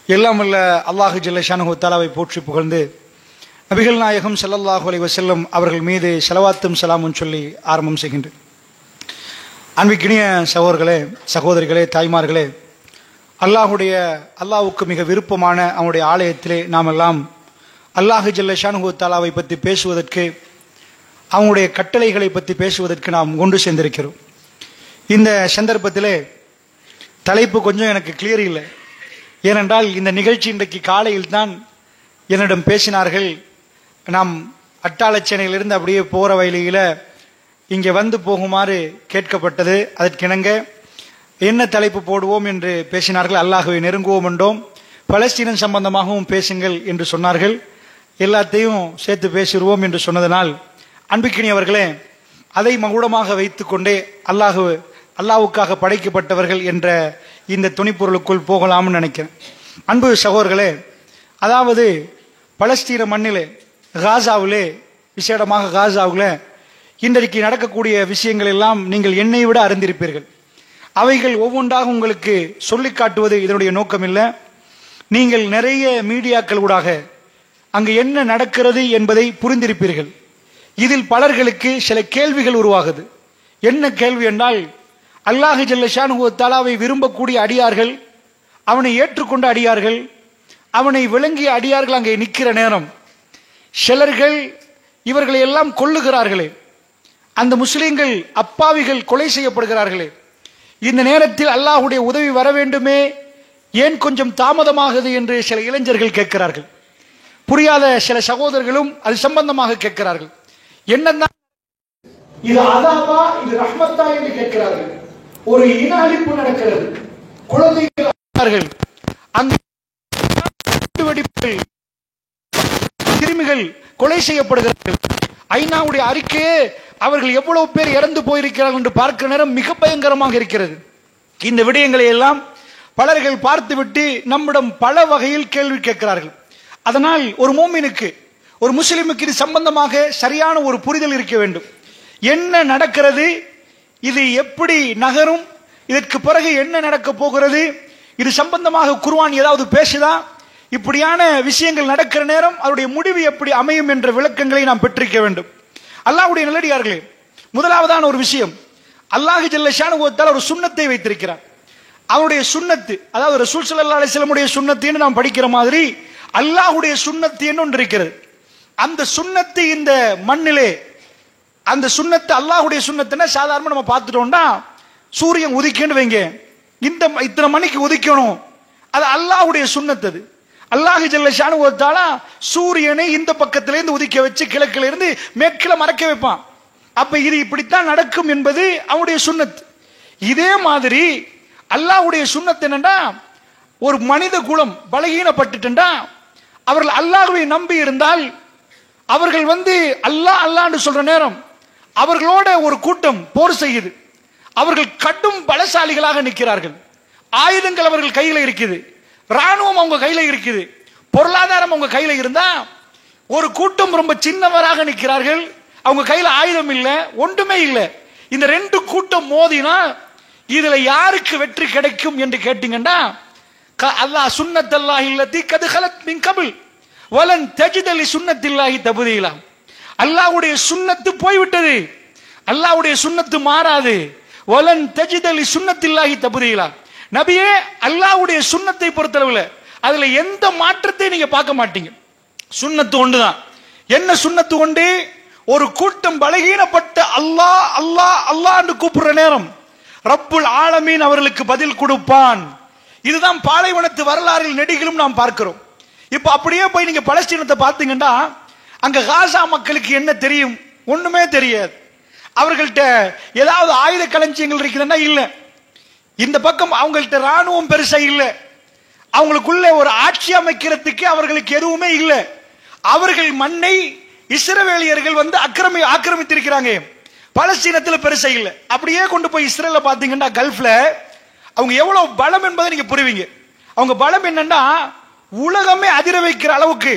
எல்லாம் வல்ல அல்லாஹு ஜல்ல ஷானஹு தஆலாவை போற்றி புகழ்ந்து நபிகள் நாயகம் ஸல்லல்லாஹு அலைஹி வஸல்லம் அவர்கள் மீது ஸலவாத்தும் ஸலாமும் சொல்லி ஆரம்பம் செய்கின்றேன். அன்பிற்கினிய சகோதரர்களே, சகோதரிகளே, தாய்மார்களே, அல்லாஹ்வுக்கு மிக விருப்பமான அவனுடைய ஆலயத்திலே நாம் எல்லாம் அல்லாஹு ஜல்ல ஷானஹு தஆலாவை பற்றி பேசுவதற்கு, அவனுடைய கட்டளைகளை பற்றி பேசுவதற்கு நாம் கொண்டு சேர்ந்திருக்கிறோம். இந்த சந்தர்ப்பத்திலே தலைப்பு கொஞ்சம் எனக்கு கிளியர் இல்லை. ஏனென்றால் இந்த நிகழ்ச்சி இன்றைக்கு காலையில் தான் என்னிடம் பேசினார்கள். நாம் அட்டாளச்சேனையிலிருந்து அப்படியே போகிற வழியில் இங்கே வந்து போகுமாறு கேட்கப்பட்டது. அதற்கிணங்க என்ன தலைப்பு போடுவோம் என்று பேசினார்கள். அல்லாஹ்வை நெருங்குவோம் என்றோம், பலஸ்தீனம் சம்பந்தமாகவும் பேசுங்கள் என்று சொன்னார்கள். எல்லாத்தையும் சேர்த்து பேசிடுவோம் என்று சொன்னதனால் அன்பிக்கினியவர்களே, அதை மகுடமாக வைத்துக்கொண்டே அல்லாஹ்வுக்காக படைக்கப்பட்டவர்கள் என்ற இந்த துணிப்பொருளுக்குள் போகலாம்னு நினைக்கிறேன். அன்பு சகோதரர்களே, அதாவது பலஸ்தீன மண்ணிலே, காசாவிலே, விசேடமாக காசாவில் இன்றைக்கு நடக்கக்கூடிய விஷயங்கள் எல்லாம் நீங்கள் என்னை விட அறிந்திருப்பீர்கள். அவைகள் ஒவ்வொன்றாக உங்களுக்கு சொல்லி காட்டுவது இதனுடைய நோக்கம் இல்லை. நீங்கள் நிறைய மீடியாக்கள் ஊடாக அங்கு என்ன நடக்கிறது என்பதை புரிந்திருப்பீர்கள். இதில் பலர்களுக்கு சில கேள்விகள் உருவாகுது. என்ன கேள்வி என்றால், அல்லாஹ் ஜல்ல ஷானஹு தஆலாவை விரும்பக்கூடிய அடியார்கள், அவனை ஏற்றுக்கொண்ட அடியார்கள், அவனை விளங்கிய அடியார்கள் அங்கே நிற்கிற நேரம் சிலர்கள் இவர்களை எல்லாம் கொல்லுகிறார்களே, அந்த முஸ்லிம்கள் அப்பாவிகள் கொலை செய்யப்படுகிறார்களே, இந்த நேரத்தில் அல்லாஹ்வுடைய உதவி வர வேண்டுமே, ஏன் கொஞ்சம் தாமதமாகுது என்று சில இளைஞர்கள் கேட்கிறார்கள். புரியாத சில சகோதரர்களும் அது சம்பந்தமாக கேட்கிறார்கள். என்னதான் இது அதாபா, இது ரஹ்மத்தா என்று கேட்கிறார்கள். ஒரு இன அழிப்பு நடக்கிறது, குழந்தைகள், கிருமிகள் கொலை செய்யப்படுகிறார்கள். ஐநாவுடைய அறிக்கையே அவர்கள் எவ்வளவு பேர் இறந்து போயிருக்கிறார்கள் என்று பார்க்கிற நேரம் மிக பயங்கரமாக இருக்கிறது. இந்த விடயங்களை எல்லாம் பலர்கள் பார்த்துவிட்டு நம்மிடம் பல வகையில் கேள்வி கேட்கிறார்கள். அதனால் ஒரு மோமினுக்கு, ஒரு முஸ்லிமுக்கு இது சம்பந்தமாக சரியான ஒரு புரிதல் இருக்க வேண்டும். என்ன நடக்கிறது, இது எப்படி நகரும், இதற்கு பிறகு என்ன நடக்க போகிறது, இது சம்பந்தமாக குர்ஆன் ஏதாவது பேசுதா, இப்படியான விஷயங்கள் நடக்கிற நேரம் அதனுடைய முடிவு எப்படி அமையும் என்ற விளக்கங்களை நாம் பெற்றிருக்க வேண்டும். அல்லாஹ்வுடைய நல்லடியார்களே, முதலாவதான ஒரு விஷயம், அல்லாஹ் ஜல்ல ஷானஹு தஆலா ஒரு சுன்னத்தை வைத்திருக்கிறார். அவருடைய சுன்னத்து, அதாவது ரசூல் ஸல்லல்லாஹு அலைஹி வஸல்லமுடைய சுன்னத்தின்னு நாம் படிக்கிற மாதிரி அல்லாஹ்வுடைய சுன்னத்து என்று ஒன்று இருக்கிறது. அந்த சுன்னத்து இந்த மண்ணிலே, அந்த சுன்னத்து அல்லாஹ்வுடைய சுன்னத்துன்னா சாதாரணமாக நம்ம பார்த்துட்டோம்னா, சூரியன் உதிக்கன்னு வைங்க, இத்தனை மணிக்கு உதிக்கணும், அது அல்லாஹ்வுடைய சுன்னத்து. அது அல்லாஹ் ஜல்ல ஷானஹு தஆலா சூரியனை இந்த பக்கத்திலிருந்து உதிக்க வச்சு கிழக்கில இருந்து மேற்கில மறைக்க வைப்பான். அப்ப இது இப்படித்தான் நடக்கும் என்பது அவனுடைய சுன்னத். இதே மாதிரி அல்லாஹ்வுடைய சுன்னத் என்னன்னா, ஒரு மனித குலம் பலகீனப்பட்டுட்டா, அவர்கள் அல்லாஹ்வை நம்பி இருந்தால், அவர்கள் அல்லாஹ் அல்லாஹ்னு சொல்ற நேரம் அவர்களோட ஒரு கூட்டம் போர் செய்யுது. அவர்கள் கடும் பலசாலிகளாக நிற்கிறார்கள். ஆயுதங்கள் அவர்கள் கையில இருக்குது, ராணுவம் அவங்க கையில இருக்குது, பொருளாதாரம் அவங்க கையில இருந்தா, ஒரு கூட்டம் ரொம்ப சின்னவராக நிற்கிறார்கள், அவங்க கையில ஆயுதம் இல்லை, ஒன்றுமே இல்லை. இந்த ரெண்டு கூட்டம் மோதினா இதுல யாருக்கு வெற்றி கிடைக்கும் என்று கேட்டீங்கன்னா, அல்லாஹ் சுன்னத்தல்லாஹி அல்லதி கத் ஹலத் மின் கபில் வலன் தஜித லி சுன்னத்தில்லாஹி தப்தீலா. அல்லாஹ்வுடைய சுன்னத்து போய்விட்டது, அல்லாஹ்வுடைய சுன்னத்து மாறாது. வலன் தஜித லி சுன்னத்தில்லாஹி தப்தீலா. நபியே, அல்லாஹ்வுடைய சுன்னத்தை பொறுத்தளவுல அதுல எந்த மாற்றத்தை நீங்க பார்க்க மாட்டீங்க. சுன்னத்து ஒன்றுதான். என்ன சுன்னத்து ஒன்று? ஒரு கூட்டம் பலகீனப்பட்ட அல்லாஹ் அல்லாஹ் அல்லாஹ் என்று கூப்பிடுற நேரம் ரப்புல் ஆலமீன் அவர்களுக்கு பதில் கொடுப்பான். இதுதான் பாலைவனத்து வரலாறில் நெடுகிலும் நாம் பார்க்கிறோம். இப்ப அப்படியே போய் நீங்க பலஸ்தீனத்தை பார்த்தீங்கன்னா, அங்க காசா மக்களுக்கு என்ன தெரியும்? ஒண்ணுமே தெரியாது. அவர்கள்ட்ட ஏதாவது ஆயுத களஞ்சியங்கள் இருக்குதுன்னா இல்ல. இந்த பக்கம் அவங்கள்ட்ட ராணுவம் பெருசா இல்ல. அவங்களுக்குள்ள ஒரு ஆட்சி அமைக்கிறதுக்கு அவர்களுக்கு எதுவுமே இல்லை. அவர்கள் மண்ணை இஸ்ரவேலியர்கள் ஆக்கிரமித்திருக்கிறாங்க. பலஸ்தீனத்தில் பெருசா இல்ல. அப்படியே கொண்டு போய் இஸ்ரேல பாத்தீங்கன்னா, கல்ஃப்ல அவங்க எவ்வளவு பலம் என்பதை நீங்க புரிவீங்க. அவங்க பலம் என்னன்னா, உலகமே அதிர வைக்கிற அளவுக்கு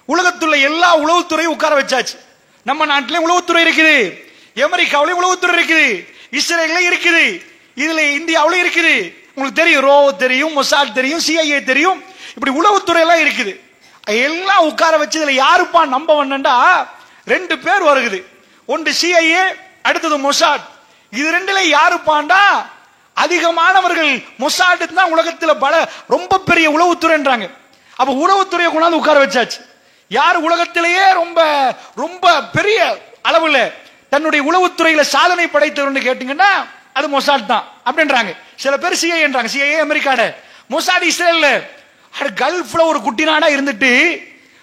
உலகத்துள்ள எல்லா உளவுத்துறையும் உட்கார வச்சாச்சு. நம்ம நாட்டிலே உளவுத்துறை இருக்குது, அமெரிக்காவிலே உளவுத்துறை இருக்குது, இஸ்ரேல்ல இருக்குது, இதுல இந்தியாவில இருக்குது. உங்களுக்கு தெரியும், ரோ தெரியும், மொசாட் தெரியும், சிஐஏ தெரியும். இப்படி உளவுத்துறை எல்லாம் இருக்குது. எல்லாம் உட்கார வச்சு இதுல யாருப்பா நம்ப வந்தா 2 பேர் வருகுது. ஒன்று CIA, அடுத்தது மொசாட். இது ரெண்டுல யாருப்பாண்டா அதிகமானவர்கள் மொசாட் தான் உலகத்தில் ரொம்ப பெரிய உளவுத்துறைன்றாங்க. அப்ப உளவுத்துறையை கொண்டாந்து உட்கார வச்சாச்சு. யார் உலகத்திலேயே ரொம்ப ரொம்ப பெரிய அளவுல தன்னுடைய உளவுத்துறையில சாதனை படைத்தவர்னு கேட்டீங்கன்னா அது மொசாட் தான் அப்படின்றாங்க. சில பேர் CIA, CIA அமெரிக்காட, மொசாட் இஸ்ரேல்ல. கல்ஃப்ல ஒரு குட்டி நாடா இருந்துட்டு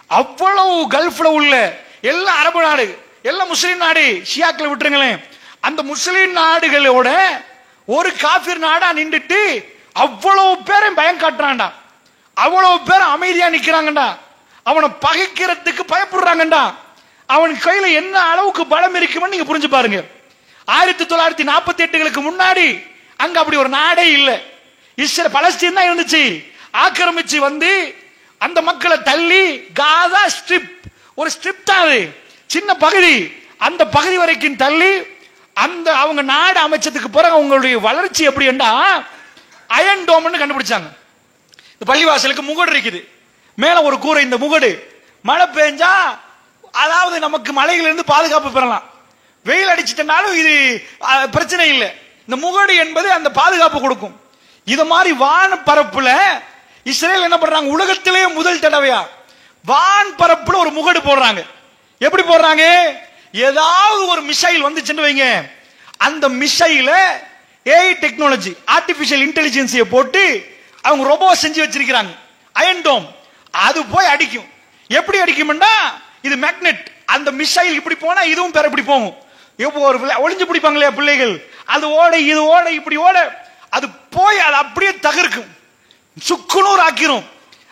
அவ்வளவு கல்ஃப்ல உள்ள எல்லா அரபு நாடு, எல்லா முஸ்லீம் நாடு, ஷியாக்களை விட்டுருங்களேன், அந்த முஸ்லீம் நாடுகளோட ஒரு காஃபிர் நாடா நின்றுட்டு அவ்வளவு பேரை பயம் காட்டுறான்டா, அவ்வளவு பேர் அமைதியா நிக்கிறாங்கடா, அவனை பகைக்கிறதுக்கு பயப்படுறாங்கடா. அவன் கையில என்ன அளவுக்கு பலம் இருக்குன்னு நீங்க புரிஞ்சு பாருங்க. 1948களுக்கு முன்னாடி அங்க அப்படி ஒரு நாடே இல்லை. இஸ்ரேல் பலஸ்தீன் தான் இருந்துச்சு. ஆக்கிரமிச்சு வந்து அந்த மக்களை தள்ளி காசா ஸ்ட்ரிப், ஒரு ஸ்ட்ரிப் தான் அது, சின்ன பகுதி, அந்த பகுதி வரைக்கும் தள்ளி அந்த அவங்க நாடு அமைச்சதுக்கு பிறகு அவங்களுடைய வளர்ச்சி எப்படி என்றா அயன் டோம்னு கண்டுபிடிச்சாங்க. இந்த பள்ளிவாசலுக்கு முகடு இருக்குது, மேல ஒரு கூரை. இந்த முகடு மழை பெஞ்சா அதாவது நமக்கு மலையிலிருந்து பாதுகாப்பு பெறலாம், வெயில் அடிச்சிட்டனாலும் இது பிரச்சனை இல்லை. இந்த முகடு என்பது அந்த பாதுகாப்பு கொடுக்கும். இது மாதிரி வான பரப்புல இஸ்ரேல் என்ன பண்றாங்க, உலகத்திலேயே முதல் தடவையா வான் பரப்புல ஒரு முகடு போடுறாங்க. எப்படி போடுறாங்க, ஏதாவது ஒரு மிசைல் வந்துச்சுன்னு வைங்க, அந்த மிசைல AI டெக்னாலஜி, ஆர்டிபிஷியல் இன்டெலிஜென்ஸியை போட்டு அவங்க ரோபோ செஞ்சு வச்சிருக்காங்க. அயன் டோம் அது போய் அடிக்கும். எப்படி அடிக்கும்னா இது மேக்னெட், அந்த மிசைல் இப்படி போனா இதுவும் பேர இப்படி போகும். ஒரு ஒளிஞ்சு பிடிப்பாங்களே பிள்ளைகள், அது ஓட இது ஓட இப்படி ஓட அது போய் அது அப்படியே தகர்க்கும், சுக்குநூறு ஆக்கிரும்.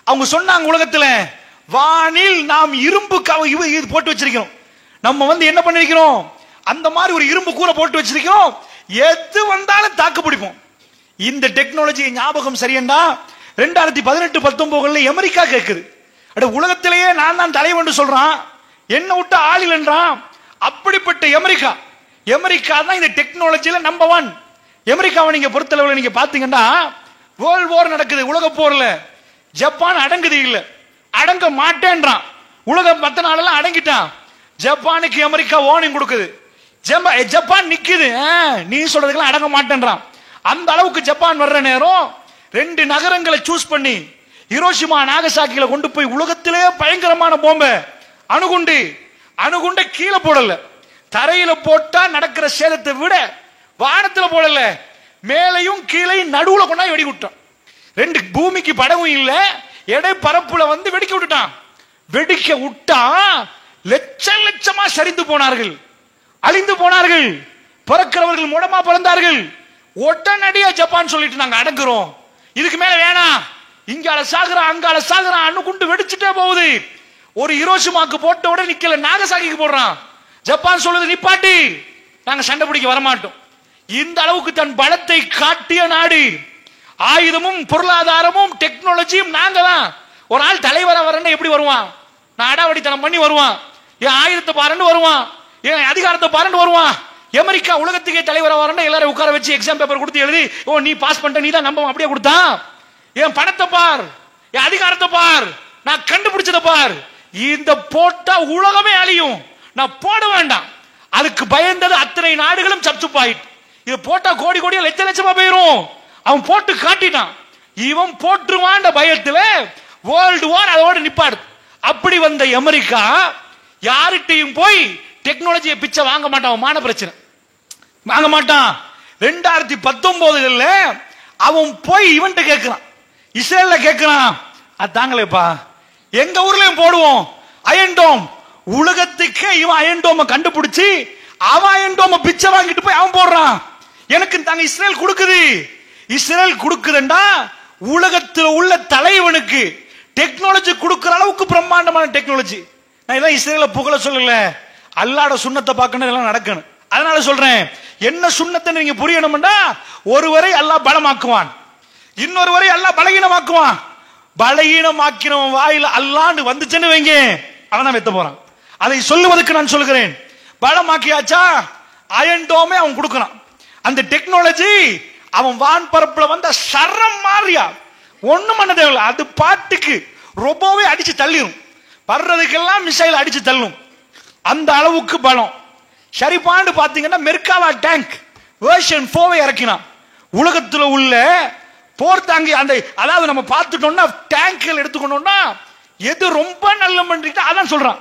அவங்க சொன்னாங்க உலகத்துல வானில் நாம் இரும்பு இது போட்டு வச்சிருக்கிறோம், நம்ம என்ன பண்ணிருக்கிறோம், அந்த மாதிரி ஒரு இரும்பு கூரை போட்டு வச்சிருக்கிறோம், எது வந்தாலும் தாக்கு பிடிப்போம். இந்த டெக்னாலஜி ஞாபகம் சரியண்டா 2018-19 அமெரிக்கா கேட்குது, அட உலகத்திலேயே நான் தான் தலைவன் சொல்றான், என்ன விட்டு ஆளில் என்றான். அப்படிப்பட்ட அமெரிக்கா தான் இந்த டெக்னாலஜில நம்பர் 1. அமெரிக்காவை நீங்க பொறுத்தளவில் நீங்க பாத்தீங்கன்னா வேர்ல்ட் வார் நடக்குது, உலக போர்ல ஜப்பான் அடங்குது இல்ல, அடங்க மாட்டேன்றான். உலகம் மத்த நாடெல்லாம் அடங்கிட்டான். ஜப்பானுக்கு அமெரிக்கா வார்னிங் கொடுக்குது, ஜப்பான் நிக்குது, நீ சொல்றதுக்கெல்லாம் அடங்க மாட்டேன்றான். அந்த அளவுக்கு ஜப்பான் வர்ற நேரம் 2 நகரங்களை சூஸ் பண்ணி ஹிரோஷிமா நாகசாக்கில கொண்டு போய் உலகத்திலே பயங்கரமான பாம்பை அணுகுண்ட கீழே போடல, தரையில போட்டா நடக்கிற சேதத்தை விட வானத்துல போடல, மேலையும் கீழே நடுவுல கொண்டாய் வெடி விட்டான். 2 பூமிக்கு படவும் இல்ல, எடை பரப்புல வெடிக்க விட்டுட்டான். வெடிக்க விட்டா லட்சமா சரிந்து போனார்கள், அழிந்து போனார்கள், பிறக்கிறவர்கள் மூடமா பிறந்தார்கள். உடனடியா ஜப்பான் சொல்லிட்டு நாங்க அடங்குறோம், இதுக்கு மேல வேணாம், இங்கால சாகுறான் அங்கால சாகுறான், அணுகுண்டு வெடிச்சுட்டே போகுது. ஒரு ஹிரோஷிமாக்கு போட்ட உடனே நிக்கல, நாகசாகிக்கு போடுறான். ஜப்பான் சொல்லுது நிப்பாட்டி, நாங்க சண்டை பிடிக்க வரமாட்டோம். இந்த அளவுக்கு தன் பலத்தை காட்டிய நாடு, ஆயுதமும் பொருளாதாரமும் டெக்னாலஜியும் நாங்க தான். ஒரு ஆள் தலைவரா வரன்னு எப்படி வருவான், நான் அடாவடித்தனம் பண்ணி வருவான், என் ஆயுதத்தை பாருன்னு வருவான், என் அதிகாரத்தை பாருன்னு வருவான். அமெரிக்கா உலகத்துக்கே தலைவரா வரன்னு எல்லாரும் உட்கார வச்சு எக்ஸாம் பேப்பர் கொடுத்து எழுதி, ஓ நீ பாஸ் பண்ணிட்ட நீ தான் நம்ப, அப்படியே கொடுத்தான். என் பணத்தை பார், என் அதிகாரத்தை பார், நான் கண்டுபிடிச்சதை பார், இந்த போட்டா உலகமே அழியும், நான் போட வேண்டாம். அதுக்கு பயந்தது அத்தனை நாடுகளும் சப்சுப்பாயிட்டு, இது போட்டா கோடி கோடியா லட்சமா போயிரும். அவன் போட்டு காட்டிட்டான், இவன் போட்டுருவான் பயத்துல வேர்ல்டு வார் அதோட நிப்பாடு. அப்படி வந்த அமெரிக்கா யார்கிட்டையும் போய் டெக்னாலஜியை பிச்சை வாங்க மாட்டான், மான பிரச்சனை வாங்க மாட்டான். 2019 அவன் போய் இவன்ட்ட கேட்கிறான், இஸ்ரேல்ல கேட்கிறான், அது தாங்களேப்பா எங்க ஊர்லயும் போடுவோம் அயன் டோம். உலகத்துக்கே இவன் அயன் டோமை கண்டுபிடிச்சு அவன் அயன் டோமை பிச்சை வாங்கிட்டு போய் அவன் போடுறான். எனக்கு தாங்க இஸ்ரேல் கொடுக்குது, இஸ்ரேல் கொடுக்குதுண்டா உலகத்தில் உள்ள தலைவனுக்கு டெக்னாலஜி கொடுக்கிற அளவுக்கு பிரம்மாண்டமான டெக்னாலஜி. நான் இதான் இஸ்ரேல புகழ சொல்லல, அல்லாஹ்வோட சுன்னத்தை பார்க்கணும், இதெல்லாம் நடக்கணும். அதனால சொல்றேன், என்ன சுன்னத்தை நீங்க புரியணும்னா, ஒருவரை அல்லாஹ் பலமாக்குவான், இன்னொருவரை அல்லாஹ் பலகீனமாக்குவான். பலகீனமாக்கினவன் வாயில அல்லாஹ்னு வந்துச்சுன்னு வைங்க, அவன் தான் வெத்த போறான். அதை சொல்லுவதற்கு நான் சொல்கிறேன். பலமாக்கியாச்சா அயன் டோமே அவன் கொடுக்கறான். அந்த டெக்னாலஜி அவன் வான் பரப்புல வந்த சரம் மாறியா ஒண்ணும் பண்ண தேவையில்ல, அது பாட்டுக்கு ரொம்பவே அடிச்சு தள்ளிடும், வர்றதுக்கெல்லாம் மிசைல் அடிச்சு தள்ளும், அந்த அளவுக்கு பலம். சரிபாண்டு பாத்தீங்கன்னா மெர்காவா டேங்க் வெர்ஷன் 4 இறக்கினான். உலகத்துல உள்ள போர் தாங்கி அந்த, அதாவது நம்ம பார்த்துட்டோம்னா டேங்க்கள் எடுத்துக்கணும்னா எது ரொம்ப நல்ல பண்ணிட்டு அதான் சொல்றான்.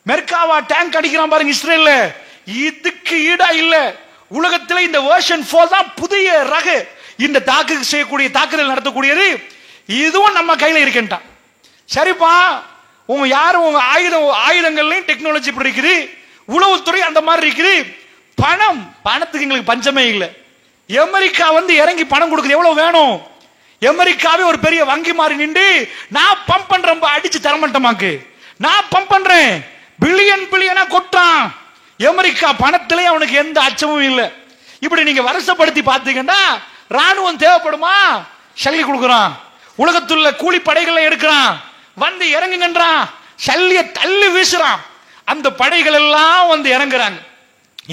மெர்காவா டேங்க் அடிக்கிறான் பாருங்க இஸ்ரேல்ல, இதுக்கு ஈடா இல்ல. உலகத்தில் இந்த வெர்ஷன் 4 தான் புதிய ரக இந்த தாக்குதல் நடத்தக்கூடியது. இதுவும் நம்ம கையில இருக்கேன்ட்டான். சரிப்பா, உங்க யாரும் உங்க ஆயுதங்கள்லயும் டெக்னாலஜி இப்படி இருக்குது, உளவுத்துறை அந்த மாதிரி இருக்குது, பணத்துக்கு எங்களுக்கு பஞ்சமே இல்லை. அமெரிக்கா இறங்கி பணம் கொடுக்குது, எவ்வளவு வேணும்? அமெரிக்காவே ஒரு பெரிய வங்கி மாதிரி நின்று நான் பம்ப் பண்றேன், அடிச்சு தரமாட்டமாக்கு, நான் பம்ப் பண்றேன், பில்லியனா கொட்டான். அமெரிக்கா பணத்திலே அவனுக்கு எந்த அச்சமும் இல்லை. இப்படி நீங்க வருஷப்படுத்தி பார்த்தீங்கன்னா ராணுவம் தேவைப்படுமா? சல்லி கொடுக்குறான், உலகத்துள்ள கூலி படைகளை எடுக்கிறான், இறங்குங்கன்றான், சல்லிய தள்ளி வீசுறான். அந்த படைகள் எல்லாம் இறங்குறாங்க.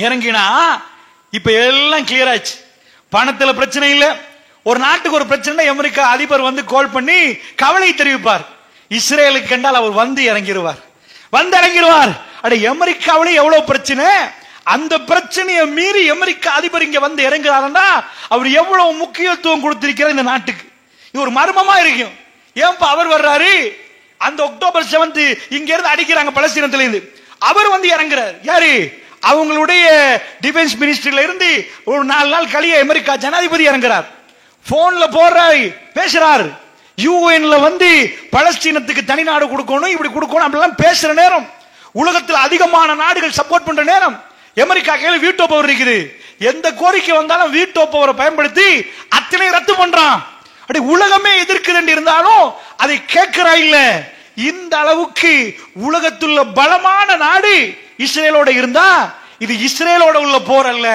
இறங்கினா இப்ப எல்லாம் கிளியர் ஆச்சு, பணத்துல பிரச்சனை இல்ல. ஒரு நாட்டுக்கு ஒரு பிரச்சனை, அமெரிக்கா அதிபர் கால் பண்ணி கவலை தெரிவிப்பார். இஸ்ரேலுக்கு கண்டால் அவர் இறங்கிடுவார். அமெரிக்காவிலே எவ்வளவு பிரச்சனை, அந்த பிரச்சனையை மீறி அமெரிக்கா அதிபர் இங்க இறங்குறாருன்னா அவர் எவ்வளவு முக்கியத்துவம் கொடுத்திருக்கிறார் இந்த நாட்டுக்கு. இது ஒரு மர்மமா இருக்கும். ஏன்பா அவர் வர்றாரு? அந்த அக்டோபர் 7 இங்க இருந்து அடிக்கிறாங்க பலஸ்தீனத்துல இருந்து, அவர் இறங்குறார். யாரு? அவங்களுடைய டிஃபென்ஸ் மினிஸ்ட்ரியில இருந்து ஒரு 4 நாள் கழிய அமெரிக்கா ஜனாதிபதி இறங்குறார். போன்ல போறாரு, பேசுறாரு, யூஎன்ல பலஸ்தீனத்துக்கு தனி நாடு கொடுக்கணும், இப்படி கொடுக்கணும் அப்படிலாம் பேசுற நேரம், உலகத்தில் அதிகமான நாடுகள் சப்போர்ட் பண்ற நேரம், அமெரிக்கா கையில் வீட்டோ பவர் இருக்குது. எந்த கோரிக்கை வந்தாலும் வீட்டோ பவரை பயன்படுத்தி அத்தனை ரத்து பண்றான். உலகமே எதிர்க்குது இருந்தாலும் அதை கேட்கிறா இல்ல. இந்த அளவுக்கு உலகத்துள்ள பலமான நாடு இஸ்ரேலோட இருந்தா இது இஸ்ரேலோட உள்ள போர் அல்ல,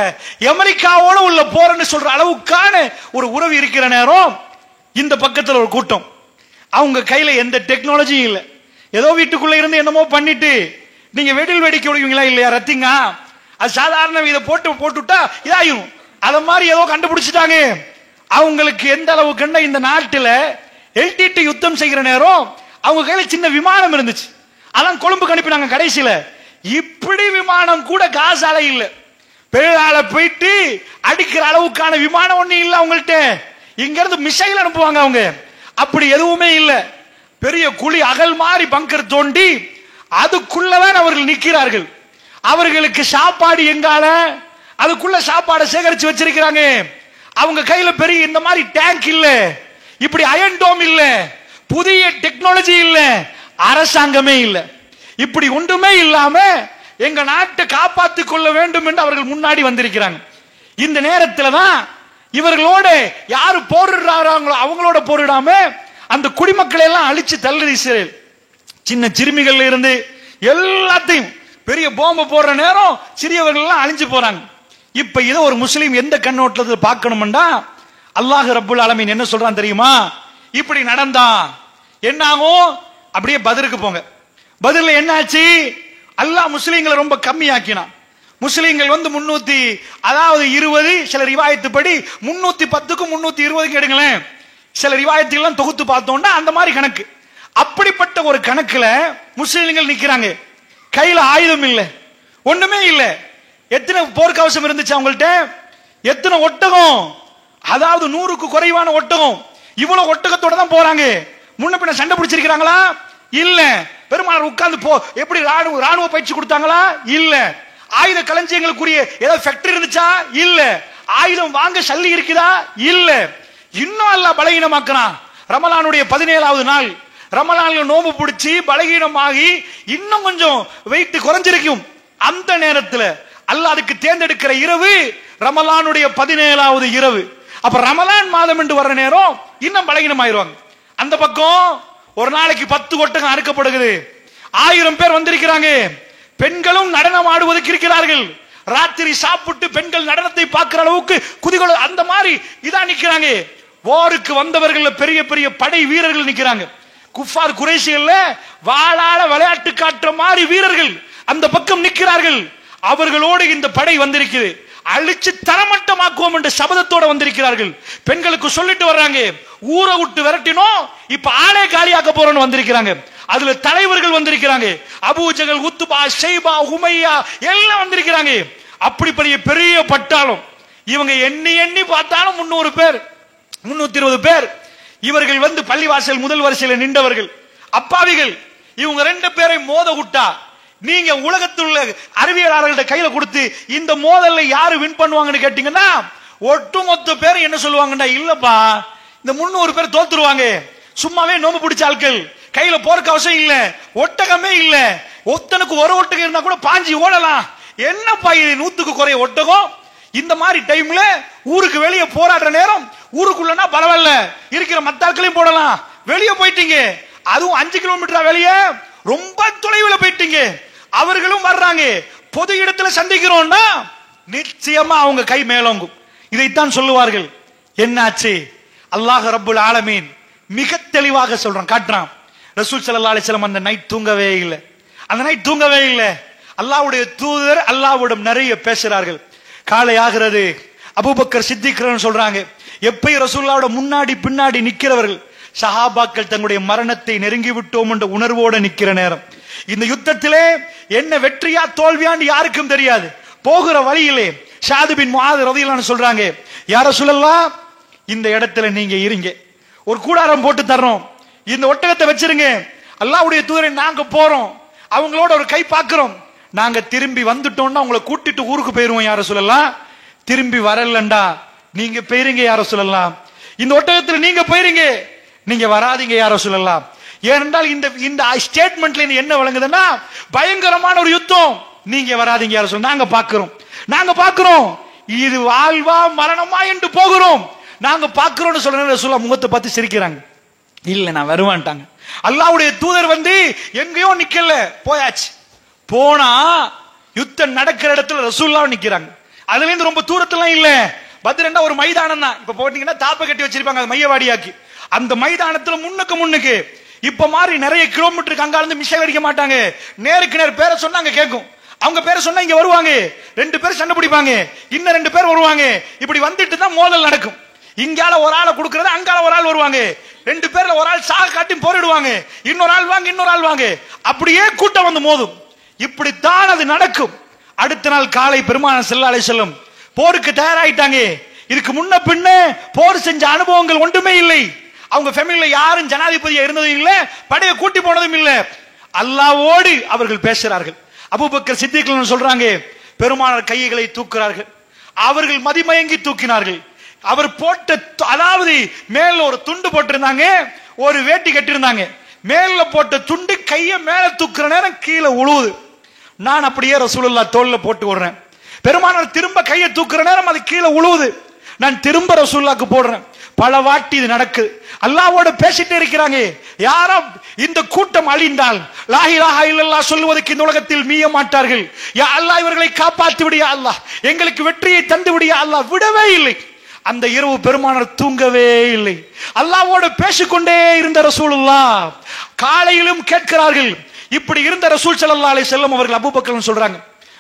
அமெரிக்காவோட உள்ள போர்னு சொல்ற அளவுக்கான ஒரு உறவு இருக்கிற நேரம் இந்த பக்கத்தில் ஒரு கூட்டம், அவங்க கையில எந்த டெக்னாலஜியும் இல்லை. ஏதோ வீட்டுக்குள்ள இருந்து என்னமோ பண்ணிட்டு நீங்க வெடில் வெடிக்க விடுவீங்களா இல்லையா? ரத்திங்க அது சாதாரண இதை போட்டுட்டா இதாயும் அத மாதிரி ஏதோ கண்டுபிடிச்சிட்டாங்க. அவங்களுக்கு எந்த அளவுக்கு இந்த நாட்டில் எல்டிடி யுத்தம் செய்கிற நேரம் அவங்க கையில சின்ன விமானம் இருந்துச்சு, அதான் கொழும்புக்கு அனுப்பினாங்க. கடைசியில இப்படி விமானம் கூட காசால இல்ல, பெருளால போயிட்டு அடிக்கிற அளவுக்கான விமானம் ஒண்ணு இல்ல அவங்கள்ட்ட. இங்க இருந்து மிசைல் அனுப்புவாங்க அவங்க, அப்படி எதுவுமே இல்ல. பெரிய குழி அகல் மாதிரி பங்கர் தோண்டி அதுக்குள்ளதான் அவர்கள் நிற்கிறார்கள். அவர்களுக்கு சாப்பாடு எங்கால, அதுக்குள்ள சாப்பாடை சேகரிச்சு வச்சிருக்கிறாங்க. அவங்க கையில பெரிய இந்த மாதிரி டேங்க் இல்ல, இப்படி அயன் டோம் இல்ல, புதிய டெக்னாலஜி இல்ல, அரசாங்கமே இல்ல. இப்படி ஒன்றுமே இல்லாம எங்க நாட்டை காப்பாற்றிக் கொள்ள வேண்டும் என்று அவர்கள் முன்னாடி வந்திருக்கிறாங்க. இந்த நேரத்தில் தான் இவர்களோட யாரு போரிடுறாங்களோ அவங்களோட போரிடாம அந்த குடிமக்களை எல்லாம் அழிச்சு தள்ளுது இஸ்ரேல். சின்ன சிறுமிகள் இருந்து எல்லாத்தையும் பெரிய போம்பு போடுற நேரம் சிறியவர்கள் எல்லாம் அழிஞ்சு போறாங்க. இப்ப இதை ஒரு முஸ்லீம் எந்த கண்ணோட்டத்தில் பார்க்கணும்டா, அல்லாஹ் ரப்புல் ஆலமீன் என்ன சொல்றான் தெரியுமா? இப்படி நடந்தா என்ன ஆகும்? அப்படியே பத்ருக்கு போங்க. பத்ர்ல என்ன ஆச்சு? அல்லாஹ் முஸ்லீம்களை ரொம்ப கம்மியாக்கினான். முஸ்லீம்கள் 320, சில ரிவாயத்து படி 310க்கும் 320க்கும் எடுங்களேன். சில ரிவாயத்துகள் தொகுத்து பார்த்தோம்னா அந்த மாதிரி கணக்கு. அப்படிப்பட்ட ஒரு கணக்குல முஸ்லீம்கள் நிக்கிறாங்க, கையில ஆயுதம் இல்ல, ஒண்ணுமே இல்ல. எத்தனை போர்க்கவசம் இருந்துச்சு அவங்கள்ட்ட? எத்தனை ஒட்டகம்? அதாவது 100க்கு குறைவான ஒட்டகம். இவ்வளவு ஒட்டகத்தோட தான் போறாங்க. முன்ன பின்ன சண்டை பிடிச்சிருக்கிறாங்களா? இல்ல. பெருமாள் உட்கார்ந்து எப்படி ராணுவ பயிற்சி கொடுத்தாங்களா? இல்ல. ஆயுத களஞ்சியங்களுக்குரிய ஏதாவது ஃபேக்டரி இருந்துச்சா? இல்ல. ஆயுதம் வாங்க சல்லி இருக்குதா? இல்ல. இன்னும் அல்லாஹ் பலகீனமாக்குறான். ரமலானுடைய 17வது நாள், ரமலான்ல நோம்பு பிடிச்சி பலகீனமாகி இன்னும் கொஞ்சம் வெயிட் குறைஞ்சிருக்கும். அந்த நேரத்தில் அல்லாஹ் அதுக்கு தேர்ந்தெடுக்கிற இரவு ரமலானுடைய 17வது இரவு. அப்ப ரமலான் மாதம் என்று வர்ற நேரம் இன்னும் பலகீனமாயிருவாங்க. அந்த பக்கம் ஒரு நாளைக்கு 10 ஒட்டகம் அறுக்கப்படுகிறது. 1000 பேர் வந்திருக்கிறாங்க. பெண்களும் நடனம் ஆடுவதற்கு இருக்கிறார்கள். ராத்திரி சாப்பிட்டு பெண்கள் நடனத்தை பார்க்கிற அளவுக்கு குதிகொள்ள அந்த மாதிரி இதான் நிக்கிறாங்க. போருக்கு வந்தவர்கள் பெரிய பெரிய படை வீரர்கள் நிக்கிறாங்க. குஃபார் குறைஷிகள்ல வாளால விளையாட்டு காட்டுற மாதிரி வீரர்கள் அந்த பக்கம் நிக்கிறார்கள். அவர்களோடு இந்த படை வந்திருக்குது. அழிச்சு தரமட்டமாக்குவோம் என்று சபதத்தோட வந்திருக்கிறார்கள். பெண்களுக்கு சொல்லிட்டு வர்றாங்க, ஊரை விட்டு விரட்டினோம், இப்ப ஆளே காலியாக்க போறோம்னு வந்திருக்கிறாங்க. அதுல தலைவர்கள் வந்திருக்கிறாங்க, அபூஜகல், உத்துபா, ஷைபா, உமையா எல்லாம் வந்திருக்கிறாங்க. அப்படி பெரிய பட்டாளம். இவங்க எண்ணி எண்ணி பார்த்தாலும் 300 பேர், 320 பேர். இவர்கள் வந்து பள்ளிவாசல் முதல் வரிசையில் நின்றவர்கள் அப்பாவிகள். இவங்க 2 பேரை மோத விட்டா நீங்க உலகத்தில் உள்ள அறிவியலாளர்கள்ட்ட கையில கொடுத்து இந்த மோதல்ல யாரு வின் பண்ணுவாங்கன்னு கேட்டீங்கன்னா ஒட்டுமொத்த பேர் என்ன சொல்லுவாங்கடா, இல்லப்பா இந்த 300 பேர் தோத்துருவாங்க, சும்மாவே நோம்பு பிடிச்ச ஆட்கள், கையில போறக்கு அவசியம் இல்ல, ஒட்டகமே இல்ல, ஒத்தனுக்கு ஒரு ஒட்டகம் இருந்தா கூட பாஞ்சி ஓடலாம், என்னப்பா இது 100க்கு குறைய ஒட்டகம். இந்த மாதிரி டைம்ல ஊருக்கு வெளியே போராடுற நேரம், ஊருக்குள்ளனா பரவாயில்ல, இருக்கிற மத்தாக்களையும் போடலாம், வெளியே போயிட்டீங்க, அதுவும் 5 கிலோமீட்டர் வெளியே ரொம்ப தொலைவில் போயிட்டீங்க, அவர்களும் வர்றாங்க, பொது இடத்துல சந்திக்கிறோம்னா நிச்சயமா அவங்க கை மேலோங்கும். இதைத்தான் சொல்லுவார்கள். என்னாச்சு? அல்லாஹ் ரப்புல் ஆலமீன் மிக தெளிவாக சொல்றான், காட்டுறான். ரசூல் ஸல்லல்லாஹு அலைஹி வஸல்லம் அந்த நைட் தூங்கவே இல்லை, அந்த நைட் தூங்கவே இல்லை. அல்லாஹ்வுடைய தூதர் அல்லாஹ்விடம் நிறைய பேசுறார்கள். காலை ஆகிறது, அபூபக்கர் சித்திக் சொல்றாங்க, எப்பயும் ரசூலுல்லாஹ்வோட முன்னாடி பின்னாடி நிக்கிறவர்கள், சஹாபாக்கள் தங்களுடைய மரணத்தை நெருங்கி விட்டோம் என்ற உணர்வோடு நிக்கிற நேரம். இந்த யுத்தத்திலே என்ன வெற்றியா தோல்வியான்னு யாருக்கும் தெரியாது. போகிற வழியிலே ஷாது பின் முஆத் ரலியல்லாஹு அன்ஹு சொல்றாங்க, யா ரசூலல்லாஹ் இந்த இடத்துல நீங்க இருங்க, ஒரு கூடாரம் போட்டு தர்றோம், இந்த ஒட்டகத்தை வச்சிருங்க, அல்லாஹ்வுடைய தூதரை நாங்க போறோம், அவங்களோட ஒரு கை பார்க்கிறோம், நாங்க திரும்பி வந்துட்டோம்னா உங்களை கூட்டிட்டு ஊருக்கு போயிருவோம் யா ரசூலல்லாஹ், திரும்பி வரலண்டா நீங்க போயிருங்க யா ரசூலல்லாஹ், இந்த ஒட்டகத்தில் நீங்க போயிருங்க, நீங்க வராதீங்க யா ரசூலல்லாஹ். ஏனென்றால் இந்த ஸ்டேட்மெண்ட்ல என்ன விளங்குதுன்னா பயங்கரமான ஒரு யுத்தம், நீங்க வராதீங்க யா ரசூலல்லாஹ், நாங்க பார்க்கிறோம், இது வாழ்வா மரணமா என்று போகிறோம், நாங்க பார்க்கிறோம்னு சொல்ற ரசூலுல்லாஹ் முகத்தை பார்த்து சிரிக்கிறாங்க. இல்ல நான் வருவான்ட்டாங்க. அல்லாஹ்வுடைய தூதர் வந்து எங்கேயோ நிக்கல, போயாச்சு. போனா யுத்தம் நடக்கிற இடத்துல ரசூலுல்லாஹ் நிக்கிறாங்க. அதுல இருந்து ரொம்ப தூரத்துல இல்ல, பத்ரண்டா ஒரு மைதானம் தான். இப்ப போட்டீங்கன்னா தாப்ப கட்டி வச்சிருப்பாங்க, அது மையவாடியாக்கி. அந்த மைதானத்துல முன்னுக்கு இப்ப மாதிரி நிறைய கிலோமீட்டருக்கு அங்க இருந்து மிஷை அடிக்க மாட்டாங்க, நேருக்கு நேர் பேரை சொன்னாங்க கேட்கும், அவங்க பேரை சொன்னா இங்க வருவாங்க, 2 பேர் சண்டை பிடிப்பாங்க, இன்னும் 2 பேர் வருவாங்க, இப்படி வந்துட்டு தான் மோதல் நடக்கும். இங்கால ஒரு ஆளை கொடுக்கறது, அங்கால ஒரு ஆள் வருவாங்க, 2 பேர்ல ஒரு ஆள் சாக காட்டி போரிடுவாங்க, இன்னொரு ஆள் வாங்க, அப்படியே கூட்டம் வந்து மோதும். இப்படித்தான் அது நடக்கும். அடுத்த நாள் காலை பெருமானார் ஸல்லல்லாஹு அலைஹி வஸல்லம் போருக்கு தயாராயிட்டாங்க. இதுக்கு முன்ன பின்ன போர் செஞ்ச அனுபவங்கள் ஒன்றுமே இல்லை. அவங்க ஃபேமிலில யாரும் ஜனாதிபதியா இருந்ததும் இல்லை, படையை கூட்டி போனதும் இல்லை. அல்லாஹ்வோடு அவர்கள் பேசுறார்கள். அபூபக்கர் சித்திக் சொல்றாங்க, பெருமானார் கைகளை தூக்குறார்கள், அவர்கள் மதிமயங்கி தூக்கினார்கள். அவர் போட்ட, அதாவது மேல ஒரு துண்டு போட்டிருந்தாங்க, ஒரு வேட்டி கட்டிருந்தாங்க, மேல போட்ட துண்டு கையை மேல தூக்குற நேரம் கீழே உழுவுது. நான் அப்படியே ரசூலுல்லாஹ் தோல்ல போட்டு விடுறேன். பெருமானார் திரும்ப கையை தூக்குற நேரம் அது கீழே உழுவுது. நான் திரும்ப ரசூலுல்லாஹ்க்கு போடுறேன். பல வாட்டி இது நடக்குது. அல்லாஹ்வோட பேசிட்டே இருக்கிறாங்க. யாரும் இந்த கூட்டம் அழிந்தால் லா இலாஹா இல்லல்லாஹ் சொல்வதற்கு இந்த உலகத்தில் மீய மாட்டார்கள். யா அல்லாஹ் இவர்களை காப்பாற்றி விடு யா அல்லாஹ், எங்களுக்கு வெற்றியை தந்து விடு யா அல்லாஹ். விடவே இல்லை. அந்த இரவு பெருமானார் தூங்கவே இல்லை. அல்லாஹ்வோடு பேசிக்கொண்டே இருந்த ரசூலுல்லாஹ் காலையிலும் கேட்கிறார்கள். இப்படி இருந்த ரசூல் ஸல்லல்லாஹு அலைஹி வஸல்லம் அவர்கள் அபூபக்கர் சொல்றாங்க,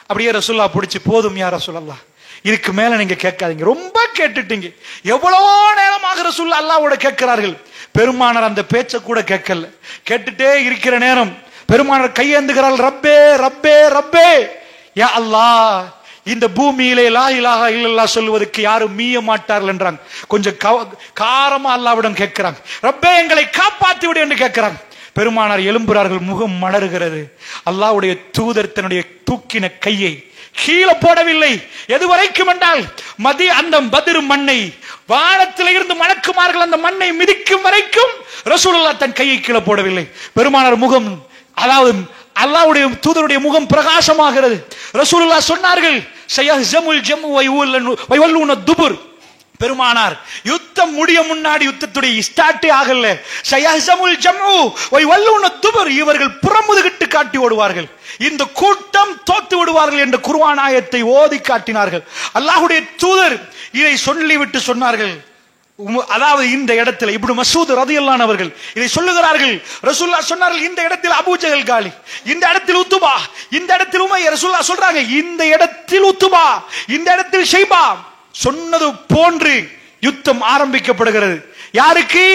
அப்படியே ரசூலுல்லாஹ் பிடிச்சு, போதும் யா ரசூலல்லாஹ், இதுக்கு மேல நீங்க கேட்காதீங்க, ரொம்ப கேட்டுட்டீங்க. எவ்வளவோ நேரமாக ரசூலுல்லாஹ் அல்லாஹ்வோட கேட்கிறார்கள். பெருமானார் அந்த பேச்சை கூட கேட்கல. கேட்டுட்டே இருக்கிற நேரம் பெருமானார் கையேந்துகிறார்கள், ரப்பே ரப்பே ரப்பே, யா அல்லாஹ் இந்த பூமியிலே லா இலாஹா இல்லல்லாஹ் சொல்வதற்கு யாரும் மீய மாட்டார்கள் என்றாங்க. கொஞ்சம் காரமா அல்லாஹ்விடம் கேட்கிறாங்க, ரப்பே எங்களை காப்பாற்றி விடு என்று கேட்கிறாங்க. பெருமானார் எழும்புகிறார்கள், முகம் மலருகிறது. அல்லாஹ்வுடைய தூதர் தன்னுடைய தூக்கின கையை கீழே போடவில்லை. எதுவரைக்கும் என்றால் அந்த பத்ர் மண்ணை, வானத்தில் இருந்து மலக்குமார்கள் அந்த மண்ணை மிதிக்கும் வரைக்கும் ரசூலுல்லாஹ் தன் கையை கீழே போடவில்லை. பெருமானார் முகம், அதாவது அல்லாஹ்வுடைய தூதருடைய முகம் பிரகாசமாகிறது. ரசூலுல்லாஹ் சொன்னார்கள், ஸயஹ்ஸமுல் ஜம்உ வயவல்லூன துபுர். பெருமானார் யுத்தம் முடிய முன்னாடி யுத்தத்துடைய ஸ்டார்ட்டே ஆகல, ஸயஹ்ஸமுல் ஜம்உ வயவல்லூன துபுர், இவர்கள் புறமுதுகிட்டு காட்டி ஓடுவார்கள், இந்த கூட்டம் தோத்து விடுவார்கள் என்ற குர்ஆன் ஆயத்தை ஓதி காட்டினார்கள். அல்லாஹ்வுடைய தூதர் இதை சொல்லிவிட்டு சொன்னார்கள், அதாவது இந்த இடத்துல இப்னு மஸ்ஊத் ரலியல்லாஹு அவர்கள் இதை சொல்லுகிறார்கள். ரசூலுல்லாஹ் சொன்னார்கள், இந்த இடத்தில் அபூ ஜஹல் காலி, இந்த இடத்தில் உத்துபா, இந்த இடத்தில் உமையா. ரசூலுல்லாஹ் சொல்றாங்க, இந்த இடத்தில் உத்துபா, இந்த இடத்தில் ஷைபா. சொன்னது போன்று யுத்தம் ஆரம்பிக்கப்படுகிறது. யாருக்கு?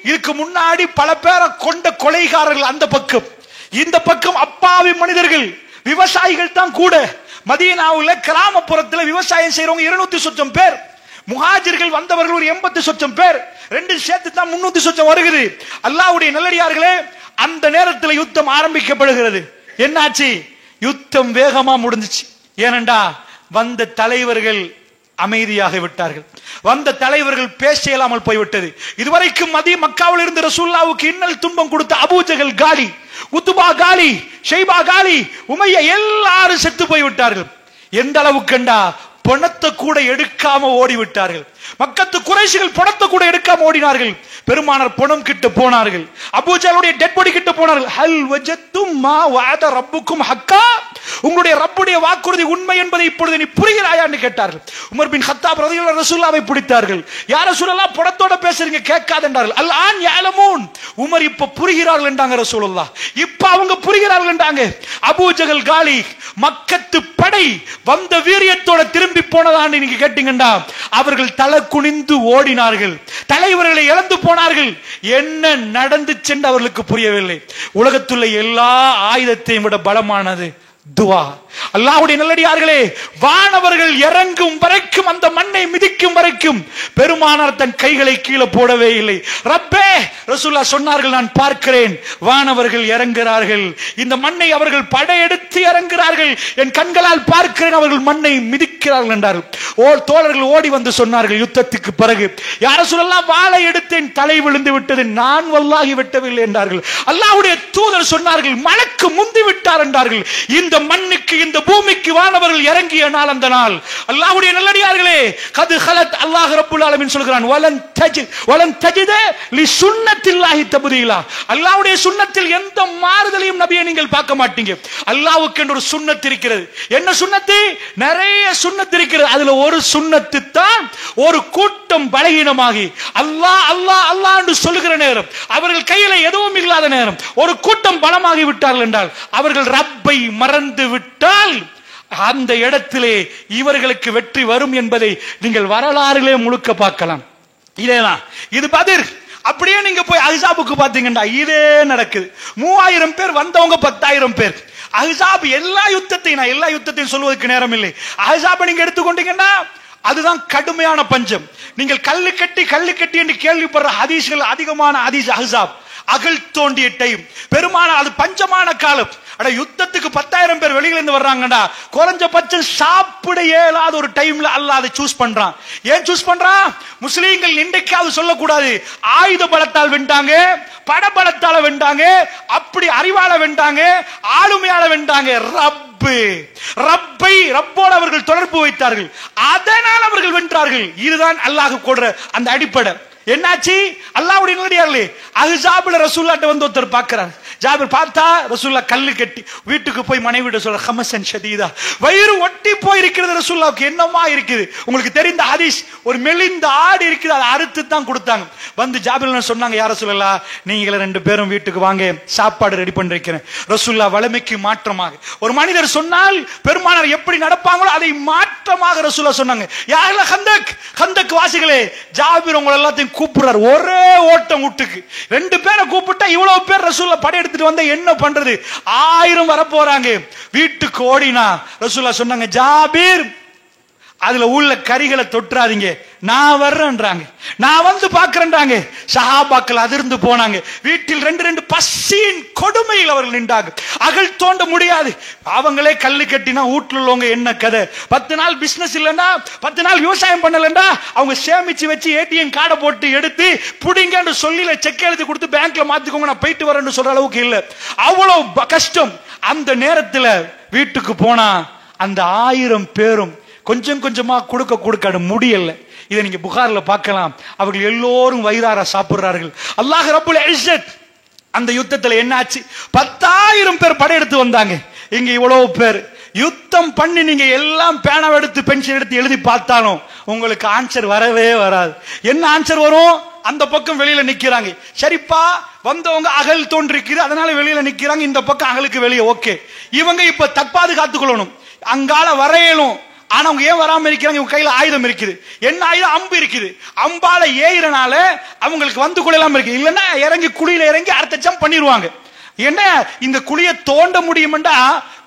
இதுக்கு முன்னாடி பல பேரை கொண்ட கொலைகாரர்கள் அந்த பக்கம், இந்த பக்கம் அப்பாவி மனிதர்கள், விவசாயிகள் தான் கூட. மதீனாவுல கிராமப்புறத்தில் விவசாயம் செய்யறவங்க 200 சொச்சம் பேர், முஹாஜிர்கள் வந்தவர்கள் ஒரு 80 சொச்சம் பேர், ரெண்டு சேர்த்து தான் 300 சொச்சம் வருகிறது. அல்லாஹ்வுடைய நல்லடியார்களே, அந்த நேரத்தில் யுத்தம் ஆரம்பிக்கப்படுகிறது. என்னாச்சு? யுத்தம் வேகமா முடிஞ்சிச்சு. ஏனண்டா வந்த தலைவர்கள் அமைதியாக விட்டார்கள், வந்த தலைவர்கள் பேச இயலாமல் போய்விட்டது. இதுவரைக்கும் மக்காவில் இருந்து ரசூலுல்லாஹ்வுக்கு இன்னல் துன்பம் கொடுத்த அபூ ஜஹல் காலி, உத்பா காலி, ஷைபா காலி, உமையா எல்லாரும் செத்து போய்விட்டார்கள். எந்த அளவுக்குண்டா பணத்தை கூட எடுக்காம ஓடிவிட்டார்கள். மக்கத்து குறைஷிகள் பணத்தை கூட எடுக்காம ஓடினார்கள். பெருமானார் பணம் கிட்ட போனார்கள், அபூ ஜஹலுடைய டெட் பாடி கிட்ட போனார்கள். ஹல் வஜத்தும் மா வஅத ரப்புக்கும் ஹக்கா, உங்களுடைய ரப்புடைய வாக்குறுதி உண்மை என்பதை இப்பொழுது நீ புரிகிறாயா என்று கேட்டார்கள். உமர் பின் கத்தாப் ரலியல்லாஹு அன்ஹு ரசூலுல்லாஹ்வை பிடித்தார்கள். யா ரசூலல்லாஹ், பணத்தோட பேசுறீங்க கேட்காது என்றார்கள். அல் ஆன் யஅலமூன், உமர் இப்ப புரிகிறார்கள் என்றாங்க ரசூலுல்லாஹ். இப்ப அவங்க புரிகிறார்கள் என்றாங்க. அபூ ஜஹல் காலி, மக்கத்து படை வந்த வீரியத்தோட திரும்பி போனதான்னு நீங்க கேட்டீங்கடா, அவர்கள் தலை குனிந்து ஓடினார்கள், தலைவர்களை இழந்து போனார்கள். என்ன நடந்துச்சு என்று அவர்களுக்கு புரியவில்லை. உலகத்துள்ள எல்லா ஆயுதத்தையும் விட பலமானது துவா. அல்லாஹ்வுடைய நல்லடியார்களே, வானவர்கள் இறங்கும் வரைக்கும், அந்த மண்ணை மிதிக்கும் வரைக்கும் பெருமானார் தன் கைகளை கீழே போடவே இல்லை. ரப்பே, ரசூலுல்லாஹ் சொன்னார்கள், நான் பார்க்கிறேன் வானவர்கள் இறங்குகிறார்கள், இந்த மண்ணை அவர்கள் படையெடுத்து இறங்குகிறார்கள், என் கண்களால் பார்க்கிறேன், அவர்கள் மண்ணை மிதிக்கிறார்கள் என்றார்கள். தோழர்கள் ஓடி வந்து சொன்னார்கள் யுத்தத்துக்கு பிறகு, யா ரசூலல்லாஹ், வாளை எடுத்தேன், தலை விழுந்து விட்டது, நான் வல்லாஹி வெட்டவில்லை என்றார்கள். அல்லாஹ்வுடைய தூதர் சொன்னார்கள், மலக்கு முந்தி விட்டார் என்றார்கள். இந்த மண்ணுக்கு, இந்த பூமிக்கு வானவர்கள் இறங்கிய நாள் அந்த நாள். அல்லாஹ்வுடைய நல்லடியார்களே, கது ஹலத், அல்லாஹ் ரப்புல் ஆலமீன் சொல்கிறான், வலன் தஜித லி சுன்னத்தில்லாஹி தப்தீலா. அல்லாஹ்வுடைய சுன்னத்தில் எந்த மாறுதலையும் நபியே நீங்கள் பார்க்க மாட்டீங்க. அல்லாஹ்வுக்கு என்று ஒரு சுன்னத் இருக்கிறது. என்ன சுன்னத்து? நிறைய சுன்னத் இருக்கிறது. அதுல ஒரு சுன்னத்து தான் ஒரு கூட்டம் பலகீனமாகி அல்லாஹ் அல்லாஹ் அல்லாஹ் என்று சொல்லுகிற நேரம், அவர்கள் கையில எதுவும் இல்லாத நேரம், ஒரு கூட்டம் பலமாகி விட்டார்கள் என்றால், அவர்கள் ரப்பை மறந்து விட்டால் அந்த இடத்திலே இவர்களுக்கு வெற்றி வரும் என்பதை நீங்கள் வரலாறிலே முழுக்க பார்க்கலாம். இதேதான் இது பதிர். அப்படியே நீங்க போய் அஹ்ஸாபுக்கு பாத்தீங்கன்னா இதே நடக்குது. 3000 பேர் வந்தவங்க 10,000 பேர். அஹ்ஸாப் எல்லா யுத்தத்தையும், நான் எல்லா யுத்தத்தையும் சொல்வதற்கு நேரம் இல்லை. அஹ்ஸாபை நீங்க எடுத்துக்கொண்டீங்கன்னா அதுதான் கடுமையான பஞ்சம். நீங்கள் கல்லு கட்டி என்று கேள்விப்படுற ஹதீஸ்கள் அதிகமான ஹதீஸ் அஹ்ஸாப், அகல் தோண்டிய டைம், பெருமான அது பஞ்சமான காலம். அட, யுத்தத்துக்கு 10,000 பேர் வெளியில இருந்து வர்றாங்கடா, குறைஞ்சபட்சம் சாப்பிட இயலாத ஒரு டைம்ல அல்லாஹ் அதை சூஸ் பண்றான். ஏன் சூஸ் பண்றான்? முஸ்லீம்கள் இன்றைக்காவது சொல்லக்கூடாது, ஆயுத பலத்தால் வென்றாங்க, படபலத்தால வென்றாங்க, அப்படி அறிவால வென்றாங்க, ஆளுமையால வென்றாங்க. ரப்போடு அவர்கள் தொடர்பு வைத்தார்கள், அதனால் அவர்கள் வென்றார்கள். இதுதான் அல்லாஹ் கொடுற அந்த அடிப்படை. என்னாச்சு? அல்லாஹ்வுடைய நல்லடியார்களே, அஹ்ஸாப்ல ரசூலுல்லாஹ்ட்ட வந்து ஒருத்தர் பார்க்கிறார். ஜாபிர் பார்த்தா ரசூலுல்லாஹ் கல்லு கட்டி வீட்டுக்கு போய் மனைவிட்ட சொல்ற, ஹமசன் ஷதீதா, வயிறு ஒட்டி போய் இருக்கிறது. ரசூலுல்லாஹ்வுக்கு என்னமா இருக்குது? உங்களுக்கு தெரிந்த ஹதீஸ், ஒரு மெலிந்த ஆடு இருக்குது, அதை அறுத்து தான் கொடுத்தாங்க. வந்து ஜாபிர் சொன்னாங்க, யா ரசூலல்லாஹ், நீங்க 2 பேரும் வீட்டுக்கு வாங்க, சாப்பாடு ரெடி பண்ணிருக்கிறேன். ரசூலுல்லாஹ் வளமைக்கு மாற்றமாக ஒரு மனிதர் சொன்னால் பெருமானார் எப்படி நடப்பாங்களோ அதை மாற்றமாக ரசூலுல்லாஹ் சொன்னாங்க. யா அஹ்ல கந்தக், கந்தக் வாசிகளே, ஜாபிர் உங்களை எல்லாத்தையும் கூப்பிடுறார். ஒரே ஓட்டம் வீட்டுக்கு 2 பேரை கூப்பிட்டா இவ்வளவு பேர் ரசூலுல்லாஹ் படை எடுத்துட்டு வந்தா என்ன பண்றது? 1000 வர போறாங்க. வீட்டுக்கு ஓடினா ரசூலுல்லாஹ் சொன்னாங்க, ஜாபிர், அதுல உள்ள கரிகளை தொட்டுறாதீங்க, நான் வர்றேன்றாங்க. நான் வந்து பாக்குறேன்றாங்க. சஹாபாக்கள் அதிர்ந்து போனாங்க. வீட்டில் 2 பசியின் கொடுமையில் அவர்கள் நின்றாங்க. அகல் தோண்ட முடியாது. அவங்களே கல்லு கட்டினா வீட்டுல உள்ளவங்க என்ன கதை? 10 நாள் பிசினஸ் இல்லைன்னா, 10 நாள் விவசாயம் பண்ணலன்னா, அவங்க சேமிச்சு வச்சு ஏடிஎம் கார்டை போட்டு எடுத்து புடிங்கன்னு சொல்லி செக் எழுதி கொடுத்து பேங்க்ல மாத்திக்கோங்க, நான் போயிட்டு வரேன்னு சொல்ற அளவுக்கு இல்ல. அவ்வளவு கஷ்டம். அந்த நேரத்துல வீட்டுக்கு போனா அந்த 1000 பேரும் கொஞ்சம் கொஞ்சமா கொடுக்க முடியல. இதை நீங்க புகார்ல பார்க்கலாம். அவர்கள் எல்லோரும் வயிறார சாப்பிடுறார்கள். அல்லாஹ் ரப்புல் இஸ்ஸத் அந்த யுத்தத்துல என்னாச்சு? 10,000 பேர் படையெடுத்து வந்தாங்க. இங்க இவ்வளவு பேர் யுத்தம் பண்ணி நீங்க எல்லாம் பேனாவை எடுத்து பென்சில் எடுத்து எழுதி பார்த்தாலும் உங்களுக்கு ஆன்சர் வரவே வராது. என்ன ஆன்சர் வரும்? அந்த பக்கம் வெளியில நிக்கிறாங்க. சரிப்பா, வந்தவங்க அகல் தோன்றிருக்குது, அதனால வெளியில நிக்கிறாங்க. இந்த பக்கம் அகலுக்கு வெளியே. ஓகே, இவங்க இப்ப தற்பாது காத்துக்கொள்ளணும். அங்கால வரையலும். ஆனா அவங்க ஏன் வராம இருக்கிறாங்க? இவங்க கையில ஆயுதம் இருக்குது. என்ன ஆயுதம்? அம்பு இருக்குது. அம்பால ஏறனால அவங்களுக்கு வந்து கொள்ளலாம் இருக்கு. இல்லன்னா இறங்கி குழியில இறங்கி அடுத்த ஜம்ப் பண்ணிடுவாங்க. என்ன இந்த குழியை தோண்ட முடியும்டா,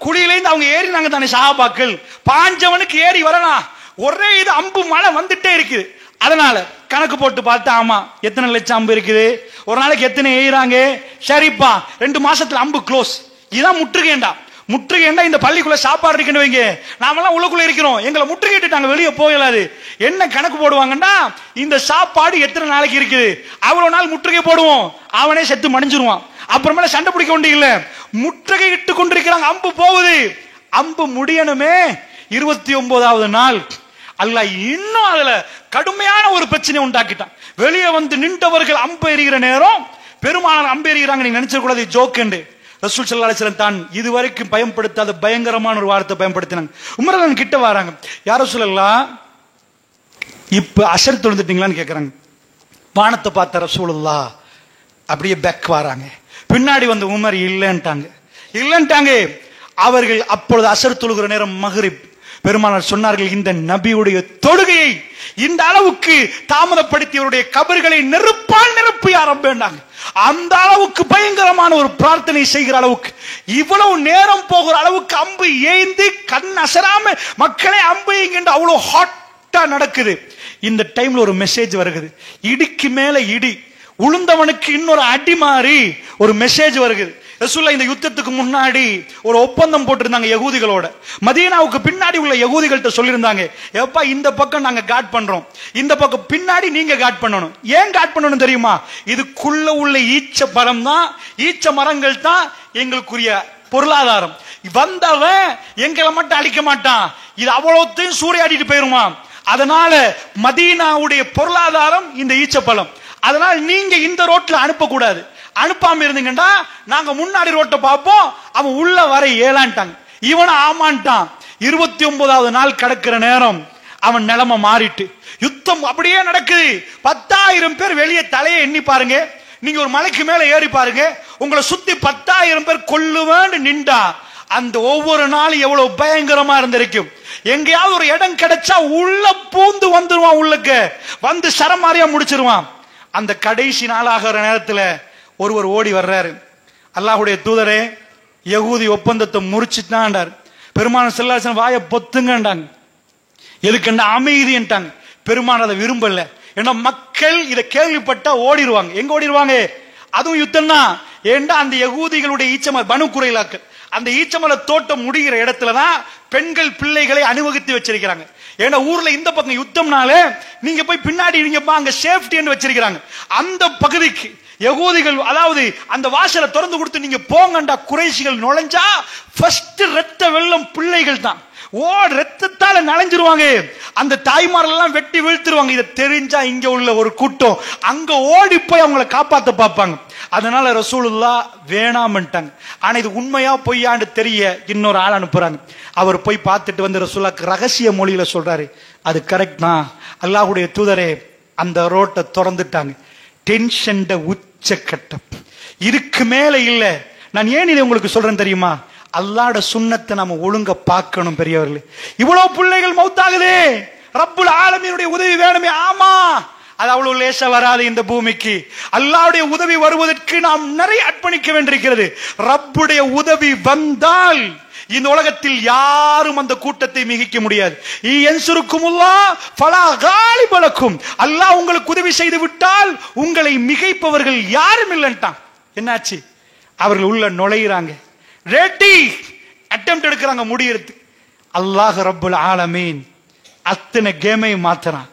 குழியிலேருந்து அவங்க ஏறினாங்க தானே சஹாபாக்கள். பாஞ்சவனுக்கு ஏறி வரலாம். ஒரே இது அம்பு மழை வந்துட்டே இருக்குது. அதனால கணக்கு போட்டு பார்த்தா, ஆமா எத்தனை லட்சம் அம்பு இருக்குது, ஒரு நாளைக்கு எத்தனை ஏறாங்க. சரிப்பா, 2 மாசத்துல அம்பு க்ளோஸ். இதான் முற்றுகைண்டா. முற்றுகைண்டா இந்த பள்ளிக்குள்ள சாப்பாடு இருக்குன்னு வைங்க, நாமெல்லாம் உள்ளுக்குள்ள இருக்கிறோம், எங்களை முற்றுகையிட்டுட்டாங்க, வெளியே போகலாது. என்ன கணக்கு போடுவாங்கன்னா, இந்த சாப்பாடு எத்தனை நாளைக்கு இருக்குது, அவ்வளவு நாள் முற்றுகை போடுவோம், அவனே செத்து மடிஞ்சிருவான். அப்புறமேல சண்டை பிடிக்க வேண்டிய இல்ல, முற்றுகை இட்டு கொண்டிருக்கிறாங்க. அம்பு போகுது. அம்பு முடியணுமே. 29வது நாள் அல்லாஹ் இன்னும் அதுல கடுமையான ஒரு பிரச்சனை உண்டாக்கிட்டான். வெளியே வந்து நின்றவர்கள் அம்பு எறிகிற நேரம் பெருமானார் அம்பு எறிகிறாங்க. நீங்க நினைச்ச கூடாது ஜோக் என்று. ரசூல் ஸல்லல்லாஹு அலைஹி வஸல்லம் தான் இதுவரைக்கும் பயன்படுத்தாத பயங்கரமான ஒரு வார்த்தை பயன்படுத்தினாங்க. உமர் கிட்ட வராங்க, யா ரசூலல்லாஹ் இப்ப அஷர் தொழுந்துட்டீங்களான்னு கேட்கறாங்க. வானத்தை பார்த்த ரசூலுல்லாஹ் அப்படியே பேக் வராங்க. பின்னாடி வந்து உமர் இல்லன்ட்டாங்க. அவர்கள் அப்பொழுது அசர் தொழுகிற நேரம் மக்ரிப். பெருமானார் சொன்னார்கள், இந்த நபியுடைய தொழுகையை இந்த அளவுக்கு தாமதப்படுத்தியவருடைய கபர்களை நெருப்பால் நிரப்பி ஆரம்பித்தாங்க. அந்த அளவுக்கு பயங்கரமான ஒரு பிரார்த்தனை செய்கிற அளவுக்கு, இவ்வளவு நேரம் போகிற அளவுக்கு அம்பு ஏய்ந்து கண் அசராம மக்களை அம்பு என்கின்ற அவ்வளவு ஹாட்டா நடக்குது. இந்த டைம்ல ஒரு மெசேஜ் வருகிறது, இடிக்கு மேல இடி, உளுந்தவனுக்கு இன்னொரு அடி மாறி ஒரு மெசேஜ் வருகிறது. ரசூலுல்லாஹ் இந்த யுத்தத்துக்கு முன்னாடி ஒரு ஒப்பந்தம் போட்டிருந்தாங்க யகூதிகளோட. மதீனாவுக்கு பின்னாடி உள்ள யகூதிகள்கிட்ட சொல்லியிருந்தாங்க, எப்பா இந்த பக்கம் நாங்க காட் பண்றோம், இந்த பக்கம் பின்னாடி நீங்க காட் பண்ணணும். ஏன் காட் பண்ணணும் தெரியுமா? இதுக்குள்ள உள்ள ஈச்ச மரம் தான், ஈச்ச மரங்கள் தான் எங்களுக்குரிய பொருளாதாரம். வந்தவன் எங்களை மட்டும் அழிக்க மாட்டான், இது அவ்வளோத்தையும் சூறையாடிட்டு போயிருமா. அதனால மதீனாவுடைய பொருளாதாரம் இந்த ஈச்ச பழம். அதனால நீங்க இந்த ரோட்ல அனுப்பக்கூடாது. அனுப்பாம இருந்தீங்கன்னா நாங்க முன்னாடி ரோட்டை பார்ப்போம், அவன் உள்ள வர ஏலான்ட்டாங்க. இவன் ஆமான்ட்டான். 29வது நாள் கடக்கிற நேரம் அவன் நிலைமை மாறிட்டு யுத்தம் அப்படியே நடக்குது. 10,000 பேர் வெளியே தலையை எண்ணி பாருங்க. நீங்க ஒரு மலைக்கு மேல ஏறி பாருங்க, உங்களை சுத்தி 10,000 பேர் கொல்லுவேன்னு நின்றா அந்த ஒவ்வொரு நாளும் எவ்வளவு பயங்கரமா இருந்திருக்கும். எங்கேயாவது ஒரு இடம் கிடைச்சா உள்ள பூந்து வந்துருவான், உள்ளுக்கு வந்து சரமாரியா முடிச்சிருவான். அந்த கடைசி நாளாகிற நேரத்துல ஒருவர் ஓடி வர்றாரு, அல்லாஹ்வுடைய தூதரே யகூதி ஒப்பந்தத்தை முறிச்சுட்டான்டார். பெருமானார் ஸல்லல்லாஹு அலைஹி வஸல்லம் வாயை பொத்துங்கண்டாங்க. எதுக்குண்டா அமைதி என்றாங்க. பெருமானார் அதை விரும்பல. ஏன்னா மக்கள் இதை கேள்விப்பட்டா ஓடிடுவாங்க. எங்க ஓடிடுவாங்க? அதுவும் யுத்தம் தான். ஏண்டா அந்த யகூதிகளுடைய ஈச்சமர பனு குறைலாக்கள், அந்த ஈச்சமர தோட்டம் முடிகிற இடத்துலதான் பெண்கள் பிள்ளைகளை அனுமதித்து வச்சிருக்கிறாங்க. ஏன்னா ஊர்ல இந்த பக்கம் யுத்தம்னால நீங்க போய் பின்னாடி அங்க சேஃப்டி என்று வச்சிருக்கிறாங்க. அந்த பகுதிக்கு யகூதிகள், அதாவது அந்த வாசலை திறந்து கொடுத்து நீங்க போங்கண்டா, குறைஷிகள் நுழைஞ்சா ஃபர்ஸ்ட் ரத்த வெள்ளம் பிள்ளைகள் தான். ரத்தத்தால நனைஞ்சிருவாங்க. அந்த தாய்மாரெல்லாம் வெட்டி வீழ்த்திருவாங்க. இதை தெரிஞ்சா இங்க உள்ள ஒரு கூட்டம் அங்க ஓடி போய் அவங்களை காப்பாத்த பார்ப்பாங்க. அதனால ரசூலுல்லாஹ் வேணாம்ட்டாங்க. ஆனா இது உண்மையா பொய்யான்னு தெரிய இன்னொரு ஆள் அனுப்புறாங்க. அவர் போய் பார்த்துட்டு வந்து ரசூலுல்லாஹ் ரகசிய மொழியில சொல்றாரு, அது கரெக்ட் தான் அல்லாஹ்வுடைய தூதரே. அந்த ரோட்டை திறந்துட்டாங்க. டென்ஷன் உச்சக்கட்டம், இதுக்கு மேல இல்ல. நான் ஏன் இதை உங்களுக்கு சொல்றேன் தெரியுமா? அல்லாஹ்வுடைய சுன்னத்தை நாம ஒழுங்க பார்க்கணும் பெரியவர்களே. இவ்வளவு பிள்ளைகள் மௌத்தாகுதே, ரப்புல் ஆலமீனுடைய உதவி வேணுமே. ஆமா, அது அவ்வளவு லேசா வராது இந்த பூமிக்கு. அல்லாஹ்வுடைய உதவி வருவதற்கு நாம் நிறைய அர்ப்பணிக்க வேண்டியிருக்கிறது. ரப்புடைய உதவி வந்தால் இந்த உலகத்தில் யாரும் அந்த கூட்டத்தை மிகிக்க முடியாது. அல்லாஹ் உங்களுக்கு உதவி செய்து விட்டால் உங்களை மிகைப்பவர்கள் யாரும் இல்லைன்ட்டான். என்னாச்சு? அவர்கள் உள்ள நுழையிறாங்க, ரெடி அட்டெம்ப்ட் எடுக்கிறாங்க முடியறது. அல்லாஹ் ரப்புல் ஆலமீன் அத்தனை கேமை மாத்துறான்.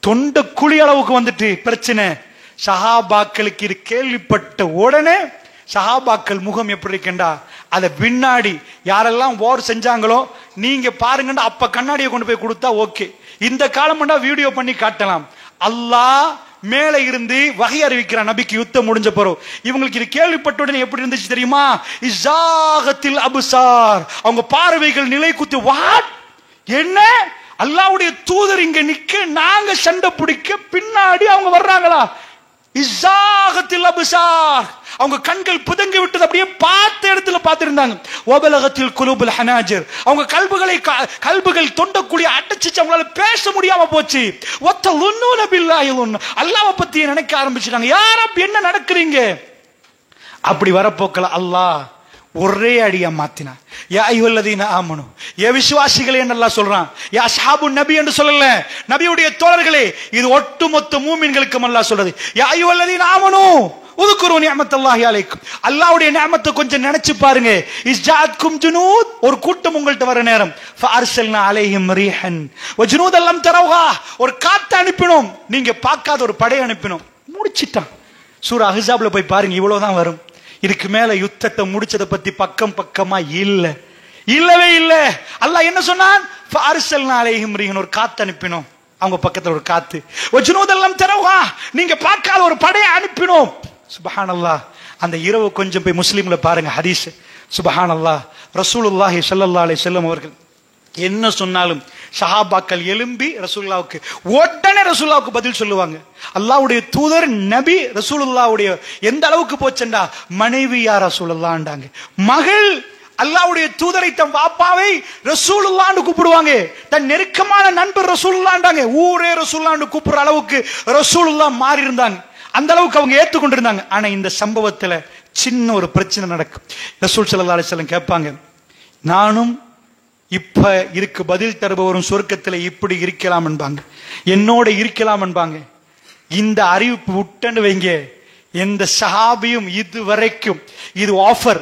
தொண்ட குழி அளவுக்கு வந்துட்டு பிரச்சனை. சஹாபாக்களுக்கு இது கேள்விப்பட்ட உடனே சஹாபாக்கள் முகம் எப்படி இருக்கண்டா, அதை பின்னாடி யாரெல்லாம் வார் செஞ்சாங்களோ நீங்க பாருங்கண்டா, அப்ப கண்ணாடியை கொண்டு போய் கொடுத்தா ஓகே. இந்த காலம்டா வீடியோ பண்ணி காட்டலாம். அல்லாஹ் மேல இருந்து வகை அறிவிக்கிறான் நபிக்கு யுத்தம் முடிஞ்ச பிறகு. இவங்களுக்கு இது கேள்விப்பட்ட உடனே எப்படி இருந்துச்சு தெரியுமா? இஸாகத்தில் அப்சார், அவங்க பார்வைகள் நிலை குத்து. வாட், என்ன அல்லாஹ்வுடைய தூதர் இங்க நிக்க, நாங்க சண்டை பிடிக்க, பின்னாடி அவங்க வர்றாங்களா? இஸாகத்தில் அப்சார், அவங்க கண்கள் புதங்கி விட்டது, அப்படியே பார்த்த இடத்துல பார்த்திருந்தாங்க. வபலகத்தில் குலூபுல் ஹனாஜிர், அவங்க கல்புகள் தொண்டக்குழிய அடைச்சிச்சு, அவங்களால பேச முடியாம போச்சு. வத்தலுன்னூன பில்லாஹி லுன்ன, அல்லாஹ்வை பத்தி நினைக்க ஆரம்பிச்சிட்டாங்க. யா ரப், என்ன நடக்குறீங்க? அப்படி வரப்போக்கல அல்லாஹ் ஒரே அடியா மாத்தினா. யா அய்யுஹல்லதீன ஆமனு, ஏ விசுவாசிகளே என்று அல்லாஹ் சொல்றான். யா அஸ்ஹாபுன் நபி என்று சொல்லல, நபியுடைய தோழர்களே. இது ஒட்டுமொத்த மூமின்களுக்கு அல்லாஹ் சொல்றது. யா அய்யுஹல்லதீன ஆமனு உذ்குரு நிஅமத்தல்லாஹி அலைக்கும், அல்லாஹ்வுடைய நிஅமத்தை கொஞ்சம் நினைச்சு பாருங்க. இஸ்ஜாத்கும் ஜுனூத், ஒரு கூட்டம் உங்கள்ட்ட வர நேரம். ஃபஅர்சல்னா அலைஹிம் ரீஹன் வஜுனூதன் லம் தரவுஹா, ஒரு காத்து அனுப்பினோம், நீங்க பார்க்காத ஒரு படை அனுப்பினோம். முடிச்சிட்டான். சூரா அஹ்ஸாப்ல போய் பாருங்க, இவ்வளவுதான் வரும். இதுக்கு மேல யுத்தத்தை முடிச்சதை பத்தி பக்கமா இல்லவே இல்ல. அல்லாஹ் என்ன சொன்னான்? ஃபஅர்சல்னா அலைஹிம் ரீஹன், ஒரு காத்து அனுப்பினோம், அவங்க பக்கத்துல ஒரு காத்து. வஜுனூதன் லம் தரவுஹா, நீங்க பார்க்காத ஒரு படையை அனுப்பினோம். சுப்ஹானல்லாஹ். அந்த இரவு கொஞ்சம் போய் முஸ்லிம்ல பாருங்க ஹதீஸ். சுப்ஹானல்லாஹ். ரசூலுல்லாஹி ஸல்லல்லாஹு அலைஹி வஸல்லம் அவர்கள் என்ன சொன்னாலும் சஹாபாக்கள் எழும்பி ரசூலுல்லாஹ்வுக்கு உடனே ரசூலுல்லாஹ்வுக்கு பதில் சொல்லுவாங்க. அல்லாஹ்வுடைய தூதர் நபி ரசூலுல்லாஹ்வுடைய எந்த அளவுக்கு போச்சண்டா, மனைவி யா ரசூலுல்லாஹ்ன்றாங்க, மகள் அல்லாஹ்வுடைய தூதரை தம் வாப்பாவை ரசூலுல்லாஹ்னு கூப்பிடுவாங்க, தன் நெருக்கமான நண்பர் ரசூலுல்லாஹ்ன்றாங்க, ஊரே ரசூலுல்லாஹ்னு கூப்பிடுற அளவுக்கு ரசூலுல்லாஹ் மாறி இருந்தாங்க. அந்த அளவுக்கு அவங்க ஏற்றுக்கொண்டிருந்தாங்க. ஆனா இந்த சம்பவத்துல சின்ன ஒரு பிரச்சனை நடக்கும். ரசூல் ஸல்லல்லாஹு அலைஹி வஸல்லம் கேட்பாங்க, நானும் இப்ப இருக்கு பதில் தருபவரும் சொர்க்கத்துல இப்படி இருக்கலாம் என்பாங்க, என்னோட இருக்கலாம் என்பாங்க. இந்த அறிவிப்பு விட்டன்னு வைங்க, எந்த சஹாபியும் இது வரைக்கும், இது ஆஃபர்,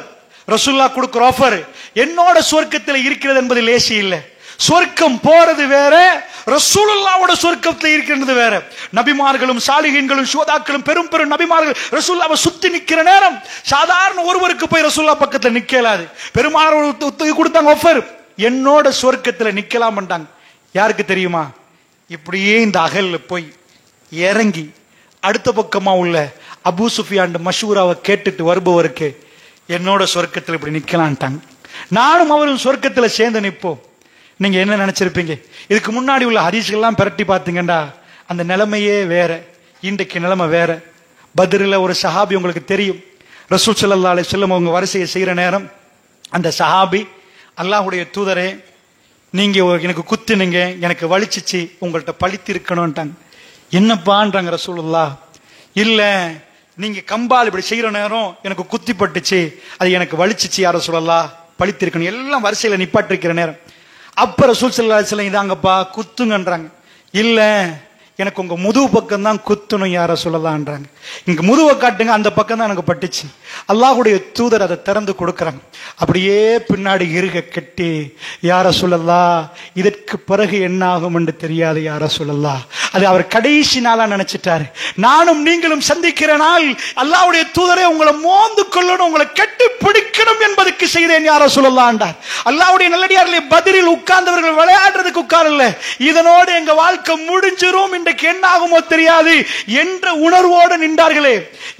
ரசூலுல்லாஹ் கொடுக்கிற ஆஃபர், என்னோட சொர்க்கத்துல இருக்கிறது என்பது லேசி இல்லை. சொர்க்கம் போறது வேற, ரசூலுல்லாஹ்வோட சொர்க்கத்துல இருக்கிறது வேற. நபிமார்களும் சாலிஹீன்களும் சுஹதாக்களும் பெரும் பெரும் நபிமார்கள் ரசூலுல்லாஹ்வை சுத்தி நிக்கிற நேரம் சாதாரண ஒருவருக்கு போய் ரசூலுல்லாஹ் பக்கத்துல நிக்கலாது. பெருமானார் கொடுத்தாங்க ஆஃபர், என்னோட சொர்க்கத்துல நிக்கலாம் என்றாங்க. யாருக்கு தெரியுமா? இப்படியே இந்த அகல்ல போய் இறங்கி அடுத்த பக்கமா உள்ள அபூ சுஃபியான் மஷூராவை கேட்டுட்டு வருபவருக்கு என்னோட சொர்க்கத்துல இப்படி நிக்கலான்ட்டாங்க. நானும் அவரும் சொர்க்கத்துல சேர்ந்து நிற்போம். நீங்க என்ன நினைச்சிருப்பீங்க? இதுக்கு முன்னாடி உள்ள ஹதீஸ்கள்லாம் பிரட்டி பார்த்தீங்கடா, அந்த நிலைமையே வேற, இன்றைக்கு நிலைமை வேற. பத்ரில் ஒரு சஹாபி உங்களுக்கு தெரியும், ரசூல் ஸல்லல்லாஹு அலைஹி வஸல்லம் அவங்க வரிசையை செய்யற நேரம் அந்த சஹாபி, அல்லாஹ்வுடைய தூதரே, நீங்க எனக்கு குத்துனீங்க, எனக்கு வலிச்சிச்சு, உங்கள்கிட்ட பழித்து இருக்கணும்ட்டாங்க. என்னப்பான்றாங்க ரசூலுல்லாஹ். இல்ல, நீங்க கம்பால் இப்படி செய்யற நேரம் எனக்கு குத்தி பட்டுச்சு, அது எனக்கு வலிச்சிச்சு, யார ரசூலுல்லாஹ், பழித்து இருக்கணும். எல்லாம் வரிசையில நிப்பாட்டிருக்கிற நேரம் அப்ப ரசூல் ஸல்லல்லாஹு அலைஹி வஸல்லம் இதாங்கப்பா குத்துங்கன்றாங்க. இல்ல, எனக்கு உங்க முதுகு பக்கம் தான் குத்தணும் யார சொல்லலான்றாங்க. இங்க முதுவை காட்டுங்க, அந்த பக்கம் தான் எனக்கு பட்டுச்சு. அல்லாஹ்வுடைய தூதர் அதை திறந்து கொடுக்கறாங்க. அப்படியே பின்னாடி இருக கட்டி, யார சொல்லலாம், இதற்கு பிறகு என்ன ஆகும் என்று தெரியாது யார சொல்லலாம். அது அவர் கடைசி நாளா நினைச்சிட்டாரு. நானும் நீங்களும் சந்திக்கிற நாள் அல்லாஹ்வுடைய தூதரே உங்களை மோந்து கொள்ளணும், உங்களை கட்டி பிடிக்கணும் என்பதற்கு செய்தேன் யார சொல்லலான்றார். அல்லாஹ்வுடைய நல்லடியார்களே, பத்ரில் உட்கார்ந்தவர்கள் விளையாடுறதுக்கு உட்காரல, இதனோடு எங்க வாழ்க்கை முடிஞ்சிரும், இன்றைக்கு என்ன ஆகுமோ தெரியாது என்ற உணர்வோடு நின்றார்களே.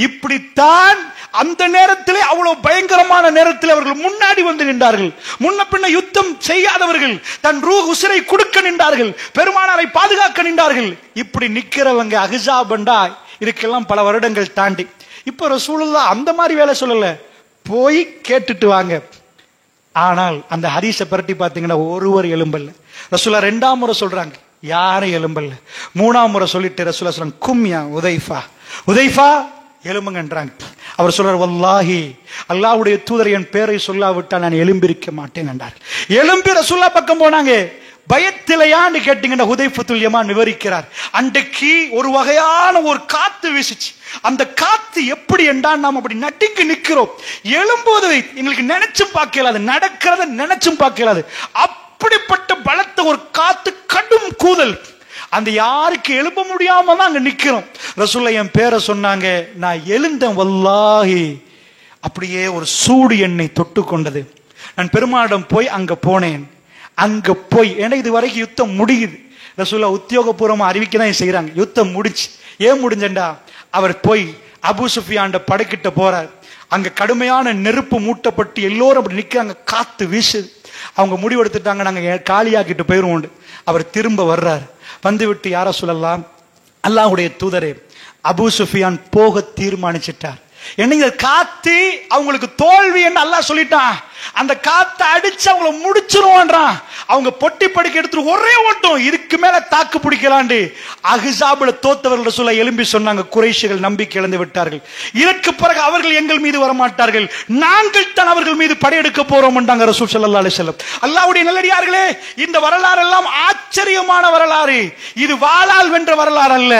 இப்படித்தான் அந்த நேரத்திலே, அவ்வளவு பயங்கரமான நேரத்தில் அவர்கள் முன்னாடி வந்து நின்றார்கள். முன்ன பின்ன யுத்தம் செய்யாதவர்கள் தன் ரூஹ் உசிரை கொடுக்க நின்றார்கள், பெருமானாரை பாதுகாக்க நின்றார்கள். இப்படி நிக்கிறவங்க அஹ்ஸாபண்டா, இதுக்கெல்லாம் பல வருடங்கள் தாண்டி. இப்ப ரசூலுல்லாஹ் அந்த மாதிரி வேலை சொல்லல, போய் கேட்டுட்டு வாங்க. ஆனால் அந்த ஹதீஸை பரட்டி பார்த்தீங்கன்னா ஒருவர் எலும்பல்ல. ரசூலுல்லாஹ் இரண்டாம் முறை சொல்றாங்க, யாரும் எலும்பல்ல. மூணாம் முறை சொல்லிட்டு ரசூலுல்லாஹ் சொல்றாங்க, கும்யா உதைஃபா, உதைஃபா எலும்புங்கன்றாங்க. அவர் சொல்றார், வல்லாஹி அல்லாஹ்வுடைய தூதர் என் பேரை சொல்லாவிட்டால் நான் எலும்பிருக்க மாட்டேன் என்றார். எலும்பி ரசூலுல்லாஹ் பக்கம் போனாங்க. பயத்திலையான்னு கேட்டீங்கன்னா ஹுதைஃபத்துல் யமான் விவரிக்கிறார், அன்றைக்கு ஒரு வகையான ஒரு காத்து வீசுச்சு. அந்த காத்து எப்படி என்றால், நாம் அப்படி நடுங்கி நிற்கிறோம். எழும்போது எங்களுக்கு நினைச்சும் பார்க்கலாது, நடக்கிறத நினைச்சும் பார்க்கலாது. அப்படிப்பட்ட பலத்த ஒரு காத்து, கடும் கூதல். அந்த யாருக்கு எழுப்ப முடியாம தான் அங்க நிக்கிறோம். ரசூலுல்லாஹ் என் பேரை சொன்னாங்க, நான் எழுந்தேன். வல்லாஹி அப்படியே ஒரு சூடு என்னை தொட்டு கொண்டது. நான் பெருமானிடம் போய் அங்க போனேன். அங்க போய், ஏன்னா இது வரைக்கும் யுத்தம் முடியுது, ரசூலுல்லாஹ் உத்தியோகபூர்வமா அறிவிக்க தான் செய்யறாங்க. யுத்தம் முடிச்சு, ஏன் முடிஞ்சண்டா, அவர் போய் அபூ சுஃபியான் படைக்கிட்ட போறார். அங்க கடுமையான நெருப்பு மூட்டப்பட்டு எல்லோரும் அப்படி நிக்கிறாங்க, காத்து வீசுது. அவங்க முடிவெடுத்துட்டாங்க, நாங்க காலியாக்கிட்டு போயிருவோம். அவர் திரும்ப வர்றாரு, வந்து விட்டு யார சொல்லலாம், அல்லாஹ்வுடைய தூதரே, அபூ சுஃபியான் போக தீர்மானிச்சிட்டார். என்ன காத்து அவங்களுக்கு தோல்வி என்று அல்லாஹ் சொல்லிட்டான். அந்த காத்து அடிச்சு அவங்கள முடிச்சிருவான்றான். அவங்க பொட்டி படுக்க எடுத்துட்டு ஒரே ஓட்டம், இதுக்கு மேல தாக்கு பிடிக்கலாண்டு அஹ்ஸாப்ல தோத்தவர்கள் சொல்ல எழும்பி சொன்னாங்க, குறைஷிகள் நம்பிக்கை இழந்து விட்டார்கள், இதற்கு பிறகு அவர்கள் எங்கள் மீது வரமாட்டார்கள், நாங்கள் தான் அவர்கள் மீது படையெடுக்க போறோம் என்றாங்க ரசூல் ஸல்லல்லாஹு அலைஹி வஸல்லம். அல்லாஹ்வுடைய நல்லடியார்களே, இந்த வரலாறு எல்லாம் ஆச்சரியமான வரலாறு. இது வாளால் வென்ற வரலாறு அல்ல,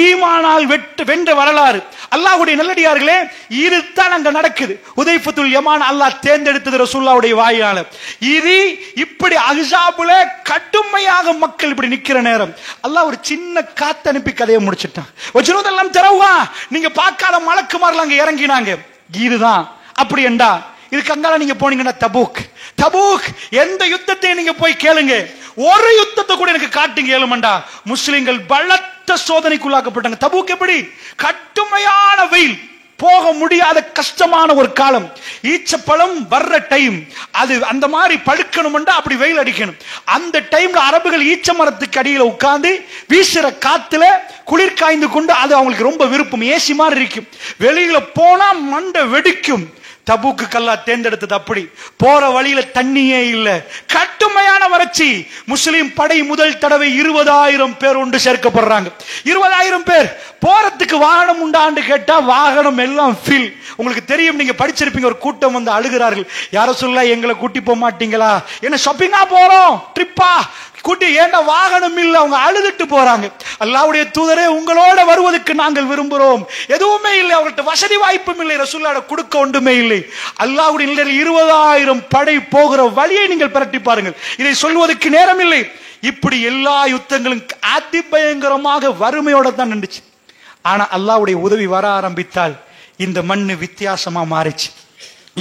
ஈமானால் வென்ற வரலாறு. அல்லாஹ்வுடைய நல்லடியார்களே, இதுதான் அங்க நடக்குது. உதைஃபத்துல் யமான் அல்லாஹ் தேர்ந்தெடுத்தது ரசூலுல்லாஹ்வுடைய வாயால. இது இப்படி அஹ்ஸாபுல கடுமையாக மக்கள் இப்படி நிக்கிற நேரம் அல்லாஹ் ஒரு சின்ன காத்து அனுப்பி கதையை முடிச்சிட்டான். வஜ்னுதெல்லாம் தரவா, நீங்க பார்க்காத மலக்குமார்கள் அங்க இறங்கினாங்க. இதுதான் அப்படி என்றா, இதுக்கு அங்கால நீங்க போனீங்கன்னா தபூக் எந்த யுத்தத்தை நீங்க போய் கேளுங்க, ஒரு யுத்தத்தை கூட எனக்கு காட்டுங்க ஏழுமண்டா. முஸ்லிம்கள் பலத்த சோதனைக்குள்ளாக்கப்பட்டாங்க. தபூக் எப்படி, கடுமையான வெயில், போக முடியாத கஷ்டமான ஒரு காலம், ஈச்சப்பழம் வர்ற டைம், அது அந்த மாதிரி பழுக்கணும்னா அப்படி வெயில் அடிக்கணும். அந்த டைம்ல அரபுகள் ஈச்ச மரத்துக்கு அடியில உட்கார்ந்து வீசுற காத்துல குளிர் காய்ந்து கொண்டு, அது அவங்களுக்கு ரொம்ப விருப்பம், ஏசி மாதிரி இருக்கும். வெளியில போனா மண்டை வெடிக்கும். தபூக்கு கல்லா தேர்ந்தெடுத்தது அப்படி. போற வழியில தண்ணியே இல்ல, கடுமையான வறட்சி. முஸ்லிம் படை முதல் தடவை 20,000 பேர் ஒன்று சேர்க்கப்படுறாங்க. 20,000 பேர். போறதுக்கு வாகனம் உண்டான்னு கேட்டா வாகனம் எல்லாம் ஃபில். உங்களுக்கு தெரியும், நீங்க படிச்சிருப்பீங்க, ஒரு கூட்டம் வந்து அழுகிறார்கள், யார சொல்ல எங்களை கூட்டி போக மாட்டீங்களா, என்ன ஷாப்பிங்கா போறோம், ட்ரிப்பா கூட்டி, ஏண்டா வாகனம் இல்ல, அவங்க அழுதுட்டு போறாங்க. அல்லாஹ்வுடைய தூதரே, உங்களோட வருவதற்கு நாங்கள் விரும்புகிறோம், எதுவுமே இல்லை, அவங்கள்ட்ட வசதி வாய்ப்பும் இல்லை, ரசூலுல்லாஹ் கொடுக்க ஒன்றுமே இல்லை. அல்லாஹ்வுடைய 20,000 படை போகிற வழியை நீங்கள் பிரட்டி பாருங்கள், இதை சொல்வதற்கு நேரம் இல்லை. இப்படி எல்லா யுத்தங்களும் அதிபயங்கரமாக வறுமையோட தான் நின்றுச்சு. ஆனா அல்லாஹ்வுடைய உதவி வர ஆரம்பித்தால் இந்த மண்ணு வித்தியாசமா மாறிச்சு.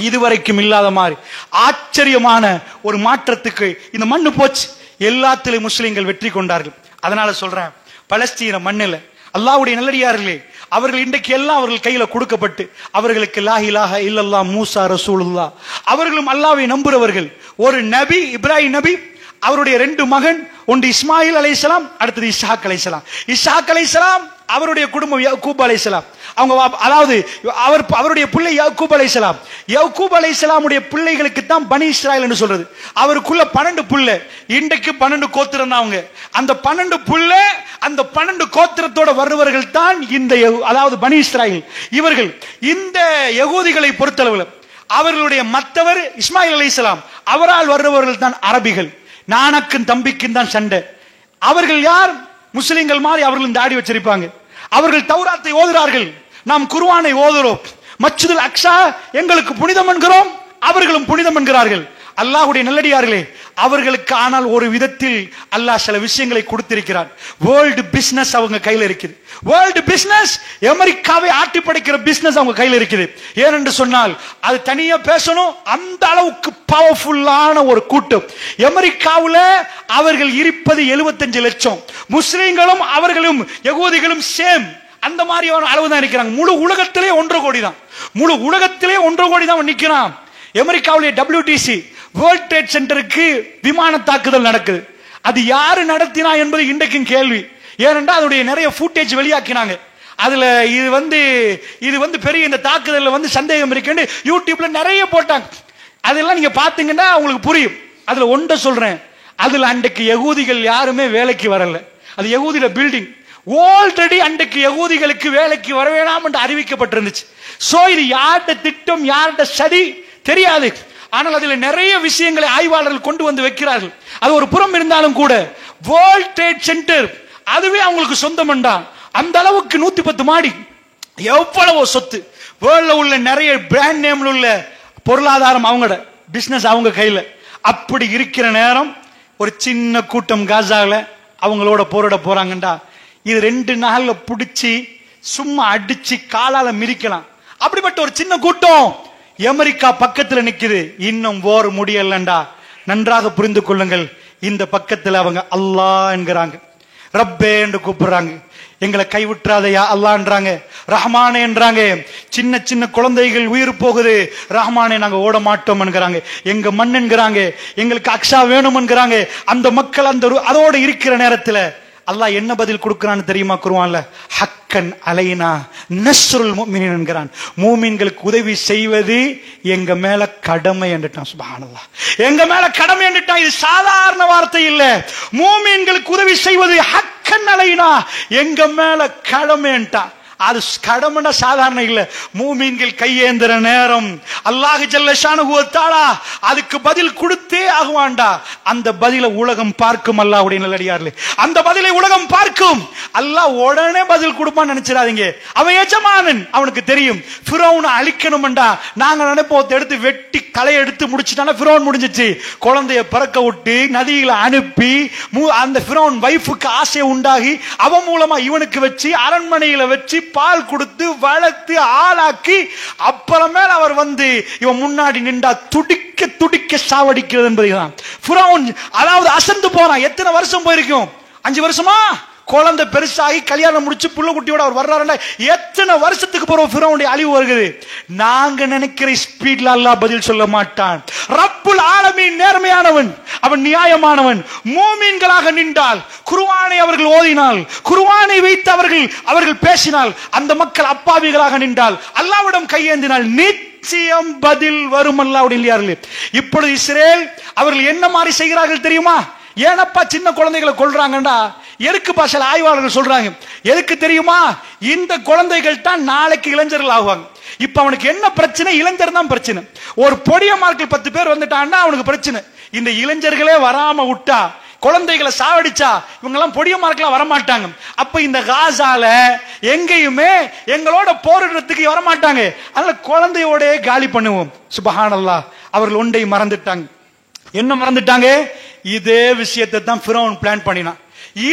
இதுவரைக்கும் இல்லாத மாதிரி ஆச்சரியமான ஒரு மாற்றத்துக்கு இந்த மண்ணு போச்சு. எல்லாத்திலும் முஸ்லிம்கள் வெற்றி கொண்டார்கள். அதனால சொல்றேன், பலஸ்தீன மண்ணில் அல்லாஹ்வுடைய நல்லடியார்களே, அவர்கள் இன்றைக்கு எல்லாம் அவர்கள் கையில கொடுக்கப்பட்டு, அவர்களுக்கு லா இலாஹ இல்லல்லாஹ் மூசா ரசூலுல்லாஹ், அவர்களும் அல்லாஹ்வை நம்புறவர்கள். ஒரு நபி இப்ராஹிம் நபி, அவருடைய 2 மகன், ஒன்று இஸ்மாயில் அலைஹிஸ்ஸலாம், அடுத்தது இஸ்ஹாக் அலைஹிஸ்ஸலாம். இஸ்ஹாக் அலைஹிஸ்ஸலாம் அவருடைய குடும்பம் யாக்கூப் அலைஹிஸ்ஸலாம், அவங்க அதாவது அவருடைய பிள்ளை யாக்கூப் அலைஹிஸ்ஸலாம். யாக்கூப் அலைஹிஸ்ஸலாமுடைய பிள்ளைகளுக்கு தான் பனி இஸ்ராயல் என்று சொல்றது. அவருக்குள்ள 12 பிள்ளை, இன்றைக்கு 12 கோத்திரம் தான் அவங்க. அந்த 12 பிள்ளை, அந்த 12 கோத்திரத்தோட வருவர்கள் தான் இந்த அதாவது பனி இஸ்ராயல். இவர்கள் இந்த யகூதிகளை பொறுத்தளவில் அவர்களுடைய மற்றவர் இஸ்மாயில் அலைஹிஸ்ஸலாம், அவரால் வருபவர்கள் தான் அரபிகள். நானக்கும் தம்பிக்கும் தான் சண்டை. அவர்கள் யார்? முஸ்லிம்கள் மாதிரி அவர்கள் தாடி வச்சிருப்பாங்க. அவர்கள் தௌராத்தை ஓதுறார்கள், நாம் குர்ஆனை ஓதுறோம். மஸ்ஜிதுல் அக்ஸா எங்களுக்கு புனிதம் என்கிறோம், அவர்களும் புனிதம் என்கிறார்கள். அல்லாஹ்வுடைய நல்லடியார்களே, அவர்களுக்கு ஆனால் ஒரு விதத்தில் அல்லாஹ் சில விஷயங்களை கொடுத்திருக்கிறார். வேர்ல்டு பிசினஸ் அவங்க கையில் இருக்குது. வேர்ல்டு பிசினஸ், அமெரிக்காவை ஆட்டி படைக்கிற பிசினஸ் அவங்க கையில் இருக்குது. ஏனென்று சொன்னால் அது தனியா பேசணும், அந்த அளவுக்கு பவர்ஃபுல்லான ஒரு கூட்டம். அமெரிக்காவில் அவர்கள் இருப்பது 75 லட்சம். முஸ்லிம்களும் அவர்களும் யகூதிகளும் சேம், அந்த மாதிரியான அளவு தான் இருக்கிறாங்க. முழு உலகத்திலே 1.5 கோடி தான். முழு உலகத்திலே 1.5 கோடி தான் நிற்கிறான். அமெரிக்காவுடைய WTC வேர்ல்ட் ட்ரேட் சென்டருக்கு விமான தாக்குதல் நடக்குது. அது யாரு நடத்தினா என்பது இன்றைக்கும் கேள்வி. ஏனென்றால் அதனுடைய நிறைய ஃபுட்டேஜ் வெளியாக்கினாங்க. அதுல இது வந்து பெரிய இந்த தாக்குதல்ல வந்து சந்தேகம் இருக்குன்னு யூடியூப்ல நிறைய போட்டாங்க. அதெல்லாம் நீங்க பாத்தீங்கன்னா உங்களுக்கு புரியும். அதுல ஒன்றை சொல்றேன், அதுல அன்றைக்கு யகூதிகள் யாருமே வேலைக்கு வரல. அது யகூதில பில்டிங் ஆல்ரெடி அன்றைக்கு யகூதிகளுக்கு வேலைக்கு வர வேணாம் என்று அறிவிக்கப்பட்டிருந்துச்சு. சோ இது யார்ட திட்டம், யார்ட சதி தெரியாது. ஆனால் அதில் நிறைய விஷயங்களை ஆய்வாளர்கள் கொண்டு வந்து வைக்கிறார்கள். அது ஒரு புறம் இருந்தாலும் கூட வேர்ல்ட் ட்ரேட் சென்டர் அதுவே அவங்களுக்கு சொந்தம் என்றான். அந்த அளவுக்கு 110 மாடி, எவ்வளவோ சொத்து, வேர்ல்ட்ல உள்ள நிறைய பிராண்ட் நேம்ல உள்ள பொருளாதாரம் அவங்களோட பிசினஸ் அவங்க கையில. அப்படி இருக்கிற நேரம் ஒரு சின்ன கூட்டம் காசால அவங்களோட போராட போறாங்கண்டா, இது 2 நாள்ல பிடிச்சி சும்மா அடிச்சு காலால மிதிக்கலாம். அப்படிப்பட்ட ஒரு சின்ன கூட்டம் அமெரிக்கா பக்கத்துல நிக்குது. இன்னும் போர் முடியலண்டா, நன்றாக புரிந்து கொள்ளுங்கள். இந்த பக்கத்துல அவங்க அல்லாஹ் என்கிறாங்க, ரப்பே என்று கூப்பிடுறாங்க. எங்களை கைவிட்டுறாதையா அல்லான்றாங்க, ரஹ்மானே என்றாங்க. சின்ன சின்ன குழந்தைகள் உயிர் போகுது, ரஹ்மானே நாங்க ஓட மாட்டோம் என்கிறாங்க. எங்க மண் என்கிறாங்க, எங்களுக்கு அக்ஷா வேணும் என்கிறாங்க. அந்த மக்கள் அதோட இருக்கிற நேரத்துல அல்லாஹ் என்ன பதில் கொடுக்கிறான்னு தெரியுமா குர்ஆன்ல? ஹக்கன் அலைனா நஸ்ருல் முஃமினீன் என்கிறான். மூமின்களுக்கு உதவி செய்வது எங்க மேல கடமை என்றுட்டான். சுப்ஹானல்லாஹ், எங்க மேல கடமை என்றுட்டான். இது சாதாரண வார்த்தை இல்ல. மூமின்களுக்கு உதவி செய்வது ஹக்கன் அலைனா, எங்க மேல கடமை என்றான். அது கடமைனா சாதாரண இல்ல. மூமின்கள் கையேந்திர நேரம் அல்லாஹ் ஜல்ல ஷானஹு வ தஆலா அதுக்கு பதில் கொடுத்தே ஆகுவான்டா. அந்த பதிலை உலகம் பார்க்கும். அல்லாஹ்வுடைய நல்லடியார்களே, அந்த பதிலை உலகம் பார்க்கும். அல்லாஹ் உடனே பதில் கொடுப்பான்னு நினைச்சிடாதீங்க. அவன் எஜமானன், அவனுக்கு தெரியும். ஃபிரௌனை அழிக்கணும்டா நாங்க நினைப்போம், எடுத்து வெட்டி களை எடுத்து முடிச்சுட்டானா ஃபிரௌன் முடிஞ்சிச்சு. குழந்தைய பிறக்க விட்டு நதியில அனுப்பி அந்த ஃபிரௌன் வைஃபுக்கு ஆசை உண்டாகி அவன் மூலமா இவனுக்கு வச்சு அரண்மனையில வச்சு பால் கொடுத்து வளர்த்து ஆளாக்கி அப்புறமேல் அவர் வந்து இவன் முன்னாடி நின்றா துடிக்க துடிக்க சாவடிக்கிறது என்பதுதான் ஃபிரௌன். அதாவது அசந்து போறான். எத்தனை வருஷம் போயிருக்கும்? 5 வருஷமா? குழந்தை பெருசாகி கல்யாணம் முடிச்சு புள்ள குட்டியோட அவர் வர்றாருன்னா எத்தனை வருஷத்துக்கு பிறகு ஃபிரௌனுடைய அழிவு வருகிறது. நாங்க நினைக்கிற ஸ்பீட்ல அல்லாஹ் பதில் சொல்ல மாட்டான். ரப்புல் ஆலமீன் நேர்மையானவன், அவன் நியாயமானவன். மூமின்களாக நின்றால், குர்ஆனை அவர்கள் ஓதினால், குர்ஆனை வைத்து அவர்கள் பேசினால், அந்த மக்கள் அப்பாவிகளாக நின்றால், அல்லாஹ்விடம் கையேந்தினால் நிச்சயம் பதில் வரும். அல்லாஹ்வுடைய இப்பொழுது இஸ்ரேல் அவர்கள் என்ன மாதிரி செய்கிறார்கள் தெரியுமா? ஏனப்பா சின்ன குழந்தைகளை கொல்றாங்கடா? எதுக்கு பாஷல ஆய்வாளர்கள் சொல்றாங்க. எதுக்கு தெரியுமா? இந்த குழந்தைகள் தான் நாளைக்கு இளைஞர்கள் ஆகுவாங்க. இப்ப அவனுக்கு என்ன பிரச்சனை? இளைஞர் தான் பிரச்சனை. ஒரு பொடிய மார்க்கில் 10 பேர் வந்துட்டான்னா அவனுக்கு பிரச்சனை. இந்த இளைஞர்களே வராம விட்டா, குழந்தைகளை சாவடிச்சா இவங்க எல்லாம் பொடிய மார்க்கெல்லாம் வரமாட்டாங்க. அப்ப இந்த காசால எங்கேயுமே எங்களோட போரிடுறதுக்கு வரமாட்டாங்க. அதனால குழந்தையோட காலி பண்ணுவோம். சுப்ஹானல்லாஹ், அவர்கள் ஒன்றை மறந்துட்டாங்க. என்ன மறந்துட்டாங்க? இதே விஷயத்தை தான் ஃபிரௌன் பிளான் பண்ணினான்.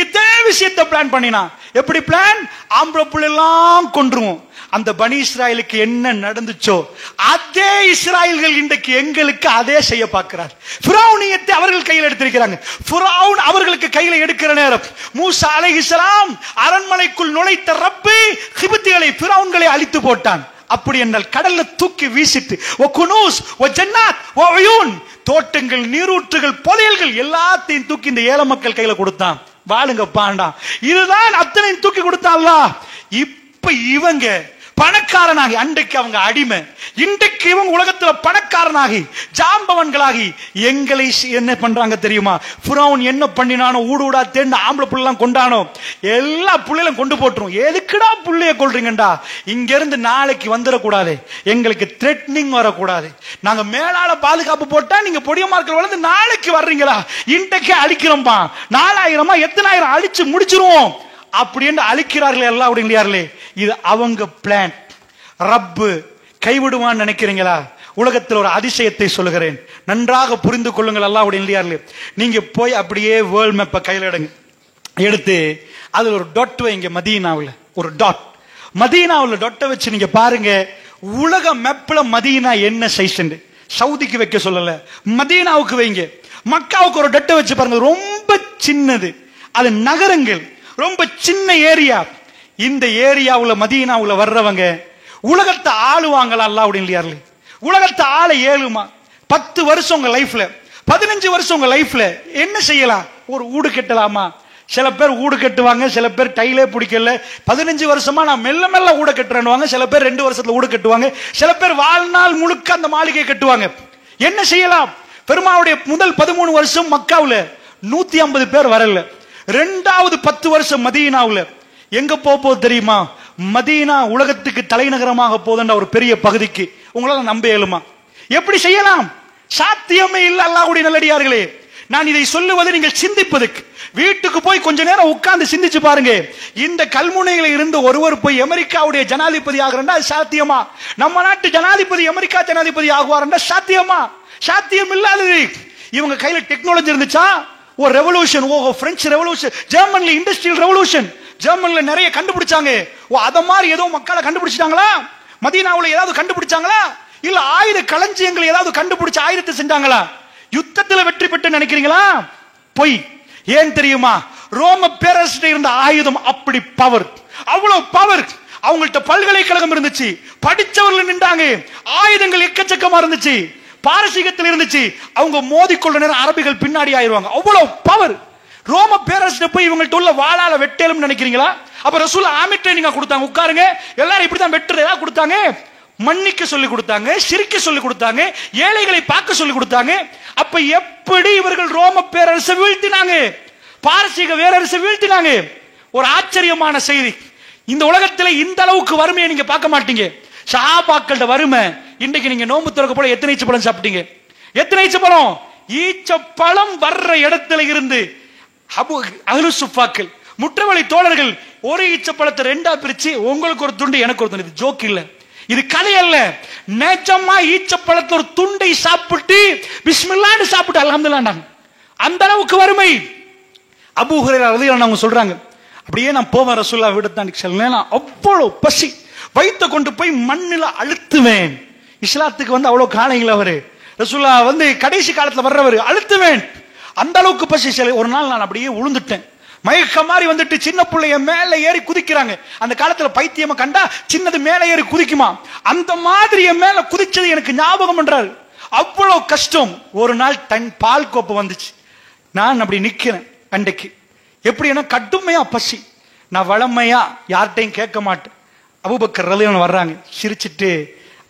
இதே விஷயத்தை பிளான் பண்ணினான். எப்படி பிளான்? ஆம்பளை பிள்ளைலாம் கொன்றுவோம். அந்த பனி இஸ்ராயலுக்கு என்ன நடந்துச்சோ அதே இஸ்ராயல்கள் இன்றைக்கு எங்களுக்கு அதே செய்ய பார்க்கிறார். ஃபிரௌனியத்தை அவர்கள் கையில் எடுத்திருக்கிறாங்க. ஃபிரௌன் அவர்களுக்கு கையில் எடுக்கிற நேரம் மூசா அலைஹிஸ்ஸலாம் அரண்மனைக்குள் நுழைத்த ரப்பு கிப்திகளை ஃபிரௌன்களை அழித்து போட்டான். அப்படி என்றால் கடல்ல தூக்கி வீசிட்டு தோட்டங்கள், நீரூற்றுகள், புதையல்கள் எல்லாத்தையும் தூக்கி இந்த ஏழை மக்கள் கையில கொடுத்தான். வாழுங்க பாண்டா, இதுதான் அத்தனையும் தூக்கி கொடுத்தான்ல. இப்ப இவங்க பணக்காரனாகி, அன்றைக்கு அவங்க அடிமை, இன்றைக்கு இவங்க உலகத்துல பணக்காரனாகி ஜாம்பவன்களாகி எங்களை என்ன பண்றாங்க தெரியுமா? ஃபிரௌன் என்ன பண்ணினானோ, ஊடா தேர்ந்து ஆம்பளை புள்ளெல்லாம் கொண்டானோ எல்லா புள்ளையும் கொண்டு போட்டுரும். எதுக்குடா புள்ளைய கொள்றீங்கடா? இங்க இருந்து நாளைக்கு வந்துடக்கூடாது, எங்களுக்கு த்ரெட்னிங் வரக்கூடாது, நாங்க மேலால பாதுகாப்பு போட்டா நீங்க பொடிய மார்க்கல் வளர்ந்து நாளைக்கு வர்றீங்களா? இன்றைக்கே அழிக்கிறோம்பா, 4000 எத்தனாயிரம் அழிச்சு முடிச்சிருவோம் அப்படின்னு அழிக்கிறார்களே எல்லாம். அப்படிங்களே, இது அவங்க பிளான். ரப்பு கைவிடுவான்னு நினைக்கிறீங்களா? உலகத்தில் ஒரு அதிசயத்தை சொல்லுகிறேன், நன்றாக புரிந்து கொள்ளுங்கள். அல்லாஹ்வுடைய இல்லையார்களே, நீங்க போய் அப்படியே வேர்ல்ட் மேப்பை கையில் எடுத்து அதுல ஒரு டாட் வைங்க. மதீனாவில் ஒரு டாட், மதீனாவில் டாட்டை வச்சு நீங்க பாருங்க உலக மேப்ல மதீனா என்ன சைஸ். சவுதிக்கு வைக்க சொல்லல, மதீனாவுக்கு வைங்க. மக்காவுக்கு ஒரு டாட்டை வச்சு பாருங்க, ரொம்ப சின்னது. அது நகரங்கள், ரொம்ப சின்ன ஏரியா. இந்த ஏரியாவுல மதீனாவுல வர்றவங்க உலகத்தை ஆளுவாங்களா? அல்லாஹ்வுடைய இல்லையார்களே, உலகத்தை ஆள ஏழுமா? 10 வருஷம் உங்க லைஃப்ல, 15 வருஷம் உங்க லைஃப்ல என்ன செய்யலாம்? ஒரு ஊடு கட்டலாமா? சில பேர் ஊடு கட்டுவாங்க, சில பேர் டைலே பிடிக்கல, 15 வருஷமா நான் மெல்ல மெல்ல ஊட கட்டுறேன்னு. சில பேர் 2 வருஷத்துல ஊடு கட்டுவாங்க, சில பேர் வாழ்நாள் முழுக்க அந்த மாளிகை கட்டுவாங்க. என்ன செய்யலாம்? பெருமாவுடைய முதல் 13 வருஷம் மக்காவுல 150 பேர் வரல. 2வது 10 வருஷம் மதீனாவுல எங்க போகுது தெரியுமா? மதீனா உலகத்துக்கு தலைநகரமாக போதுன்ற ஒரு பெரிய பகுதிக்கு. உங்களால நம்ப இயலுமா? எப்படி செய்யலாம்? சாத்தியமே இல்லை. அல்லாஹ்வுடைய நல்லடியார்களே, நான் இதை சொல்லுவது நீங்கள் சிந்திப்பதுக்கு. வீட்டுக்கு போய் கொஞ்ச நேரம் உட்கார்ந்து சிந்திச்சு பாருங்க. இந்த கல்முனையில இருந்து ஒருவர் போய் அமெரிக்காவுடைய ஜனாதிபதி ஆகிறா சாத்தியமா? நம்ம நாட்டு ஜனாதிபதி அமெரிக்கா ஜனாதிபதி ஆகுவார்னா சாத்தியமா? சாத்தியம் இல்லாதது. இவங்க கையில டெக்னாலஜி இருந்துச்சா? ஒரு ரெவல்யூஷன், பிரெஞ்சு ரெவல்யூஷன், ஜெர்மன்ல இண்டஸ்ட்ரியல் ரெவல்யூஷன், ஜெர்மன்ல நிறைய கண்டுபிடிச்சாங்க. அத மாதிரி ஏதோ மக்களை கண்டுபிடிச்சிட்டாங்களா? மதீனாவுல ஏதாவது கண்டுபிடிச்சாங்களா? இல்ல ஆயுத களஞ்சியங்கள் ஏதாவது கண்டுபிடிச்சு ஆயுதத்தை செஞ்சாங்களா? யுத்தத்தில் வெற்றி பெற்று நினைக்கிறீங்களா? பொய். ஏன் தெரியுமா? ரோம பேரரசு இருந்த ஆயுதம் அப்படி பவர், அவ்வளவு பவர். அவங்கள்ட்ட பல்கலைக்கழகம் இருந்துச்சு, படிச்சவர்கள் நின்றாங்க, ஆயுதங்கள் எக்கச்சக்கமா இருந்துச்சு, பாரசீகத்தில் இருந்துச்சு. அவங்க மோதிக்கொள்ள நேரம் அரபிகள் பின்னாடி ஆயிருவாங்க, அவ்வளவு பவர். ரோம பேரரசு போய் இவங்கள்ட்ட உள்ள வாளால வெட்டலும் நினைக்கிறீங்களா? அப்ப ரசூல் ஆர்மி ட்ரைனிங்கா கொடுத்தாங்க, உட்காருங்க எல்லாரும் இப்படிதான் வெட்டுறதா கொடுத்தாங்க. மன்னிக்க சொல்லி கொடுத்தாங்க, சிரிக்க சொல்லி கொடுத்தாங்க, ஏழைகளை பார்க்க சொல்லி கொடுத்தாங்க. அப்ப எப்படி இவர்கள் ரோம பேரரசை வீழ்த்தினாங்க, பாரசீக பேரரசை வீழ்த்தினாங்க? ஒரு ஆச்சரியமான செய்தி. இந்த உலகத்துல இந்த அளவுக்கு வறுமையை நீங்க பார்க்க மாட்டீங்க. சஹாபாக்களோட வறுமை. இன்னைக்கு நீங்க நோம்பு திறக்க போல எத்தனை ஈச்சப்பழம் சாப்பிட்டீங்க? எத்தனை ஈச்சப்பழம்? ஈச்சப்பழம் வர்ற இடத்துல இருந்து அஹ்லு சுஃபாக்கள், முற்றவழி தோழர்கள் ஒரு ஈச்சப்பழத்தை ரெண்டா பிரிச்சு உங்களுக்கு ஒரு துண்டு எனக்கு ஒரு துண்டு. இது ஜோக் இல்ல, இது கதை அல்ல, நிஜமா ஈச்சப்பழத்தை ஒரு துண்டை சாப்பிட்டு பிஸ்மில்லான்னு சாப்பிட்டு அல்ஹம்துலில்லாஹ். அந்த அளவுக்கு வறுமை. அபூ ஹுரைரா ரலியல்லாஹு அன்ஹு சொல்றாங்க, அப்படியே நான் போவேன் ரசூலுல்லாஹ் வீடு தாண்டி செல்லேன், அவ்வளவு பசி, வயிற்ற கொண்டு போய் மண்ணில் அழுத்துவேன். இஸ்லாத்துக்கு வந்து அவ்வளவு காலைங்கள அவரு, ரசூலுல்லாஹ் வந்து கடைசி காலத்துல வர்றவர், அழுத்துவேன். அந்த அளவுக்கு பசி. ஒரு நாள் நான் அப்படியே உளுந்துட்டேன், மயக்க மாதிரி வந்துட்டு சின்ன பிள்ளைய மேல ஏறி குதிக்கிறாங்க. அந்த காலத்துல பைத்தியமா கண்டா சின்னது மேல ஏறி குதிக்குமா, அந்த மாதிரி என் மேல குதிச்சது எனக்கு ஞாபகம் பண்றாரு. அவ்வளவு கஷ்டம். ஒரு நாள் தன் பால் கோப்பை வந்துச்சு, நான் அப்படி நிக்கிறேன். அன்றைக்கு எப்படின்னா கடுமையா பசி. நான் வளமையா யார்கிட்டையும் கேட்க மாட்டேன். அபூபக்கர் ரலியல்லாஹு வர்றாங்க, சிரிச்சிட்டு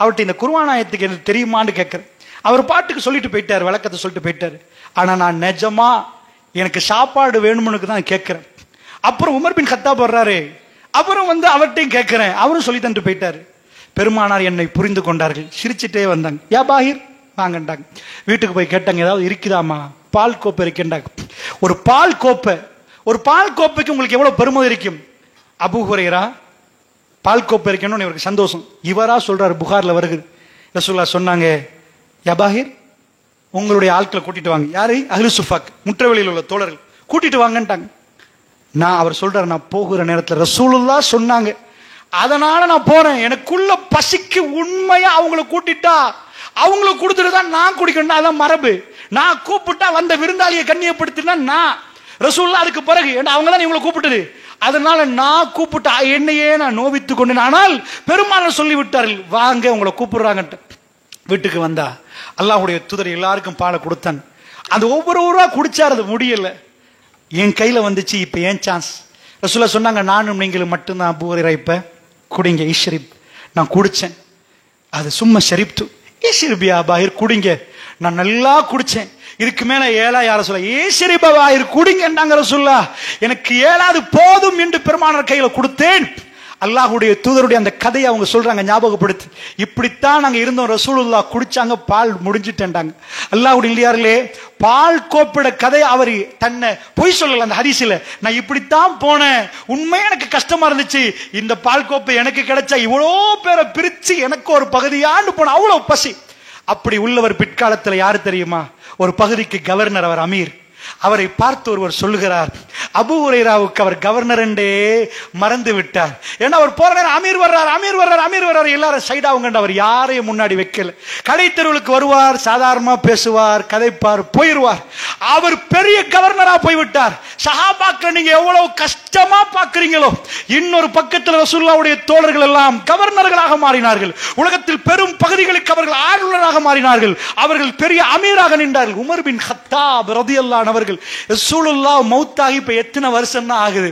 அவர்கிட்ட இந்த குர்ஆன் ஆயத்துக்கு எனக்கு தெரியுமான்னு கேட்கிறேன். அவர் பாட்டுக்கு சொல்லிட்டு போயிட்டாரு, விளக்கத்தை சொல்லிட்டு போயிட்டாரு. ஆனா நான் நிஜமா எனக்கு சாப்பாடு வேணும்னு தான் கேட்கிறேன். அப்புறம் உமர் பின் கத்தாப் வர்றாரு, அவரும் வந்து அவர்கிட்டையும் கேட்கிறேன், அவரும் சொல்லி தந்துட்டு போயிட்டாரு. பெருமானார் என்னை புரிந்து கொண்டார்கள், சிரிச்சுட்டே வந்தாங்க. யா பாஹிர் வாங்கண்டாங்க. வீட்டுக்கு போய் கேட்டாங்க, ஏதாவது இருக்குதாமா? பால் கோப்பை இருக்கின்றாங்க. ஒரு பால் கோப்பை, ஒரு பால் கோப்பைக்கு உங்களுக்கு எவ்வளவு பெருமை இருக்கும்? அபூ ஹுரைரா பால் கோப்பை இருக்கணும்னு இவருக்கு சந்தோஷம். இவரா சொல்றாரு, புகார்ல வருகிறது. ரசூலுல்லாஹ் சொன்னாங்க, யா பாஹிர் உங்களுடைய ஆட்களை கூட்டிட்டு வாங்க. யாரு? அஹ்லு சுஃபாக், முற்றவெளியில் உள்ள தோழர்கள் கூட்டிட்டு வாங்கன்ட்டாங்க. நான் அவர் சொல்றாரு, நான் போகிற நேரத்தில் ரசூலுல்லாஹ் சொன்னாங்க, அதனால நான் போறேன். எனக்குள்ள பசிக்கு உண்மையா அவங்கள கூட்டிட்டா அவங்களுக்கு கொடுத்துட்டு தான் நான் குடிக்கணும், அதான் மரபு. நான் கூப்பிட்டா வந்த விருந்தாளியை கண்ணியப்படுத்தினா நான் ரசூலுல்லாஹ் அதுக்கு பிறகு அவங்க தான் இவங்களை கூப்பிட்டது, அதனால நான் கூப்பிட்டா என்னையே நான் நோவித்துக் கொண்டேன். ஆனால் பெருமானார் சொல்லி விட்டார்கள், வாங்க உங்களை கூப்பிடுறாங்கன்ட்டு. வீட்டுக்கு வந்தா அல்லாஹ்வுடைய தூதர் எல்லாருக்கும் பாலை கொடுத்தான். அது ஒவ்வொருவரா குடிச்சார், அது முடியல, என் கையில வந்துச்சு. இப்ப ஏன் சான்ஸ்? ரசூலுல்லாஹ் சொன்னாங்க, நானும் நீங்களும் மட்டும்தான் அபூ ஹுரைரா, இப்ப குடிங்க இஷ்ரிப். நான் குடிச்சேன், அது சும்மா ஷரிப்து இஷ்ரிபியா பாஹிர், குடிங்க. நான் நல்லா குடிச்சேன். இதுக்கு மேல ஏழா யார சொல்ல, ஈஸ்வரிபா பாஹிர் குடிங்கன்றாங்க ரசூலுல்லாஹ். எனக்கு ஏழாது போதும் என்று பெருமானார் கையில கொடுத்தேன். அல்லாஹ்வுடைய தூதருடைய அந்த கதையை அவங்க சொல்றாங்க, ஞாபகப்படுத்தி, இப்படித்தான் நாங்க இருந்தோம், ரசூலுல்லாஹ் குடிச்சாங்க, பால் முடிஞ்சிட்டேன்டாங்க. அல்லாஹ்வுடைய இல்லையார்களே, பால் கோப்பிட கதை அவர் தன்னை பொய் சொல்லல. அந்த ஹதீஸ்ல நான் இப்படித்தான் போனேன், உண்மையா எனக்கு கஷ்டமா இருந்துச்சு, இந்த பால் கோப்பை எனக்கு கிடைச்சா இவ்வளோ பேரை பிரிச்சு எனக்கு ஒரு பகுதியாண்டு போன, அவ்வளவு பசி. அப்படி உள்ளவர் பிற்காலத்தில் யாரு தெரியுமா? ஒரு பகுதிக்கு கவர்னர், அவர் அமீர். அவரை பார்த்து ஒருவர் சொல்லுகிறார், அபூ ஹுரைராவுக்கு அவர் கவர்னர் என்றே மறந்து விட்டார். ஏன்னா அவர் போற நேரம் அமீர் வர்றார், அமீர் வர்றார், அமீர் வர்றார், எல்லாரும் சைடாவுங்க. அவர் யாரையும் முன்னாடி வைக்கல. கடை தெருவுக்கு வருவார், சாதாரணமா பேசுவார், கதைப்பார், போயிருவார். அவர் பெரிய கவர்னரா போய்விட்டார். சஹாபாக்கள் நீங்க எவ்வளவு கஷ்டமா பாக்குறீங்களோ, இன்னொரு பக்கத்தில் ரசூலுல்லாஹ்வுடைய தோழர்கள் எல்லாம் கவர்னர்களாக மாறினார்கள். உலகத்தில் பெரும் பகுதிகளுக்கு அவர்கள் ஆளுநராக மாறினார்கள். அவர்கள் பெரிய அமீராக நின்றார்கள். உமர் பின் கத்தாப் ரலியல்லாஹு அன்ஹு அவர்கள், ரசூலுல்லாஹ் மௌத்தாகி இப்ப எத்தனை வருஷம் தான் ஆகுது,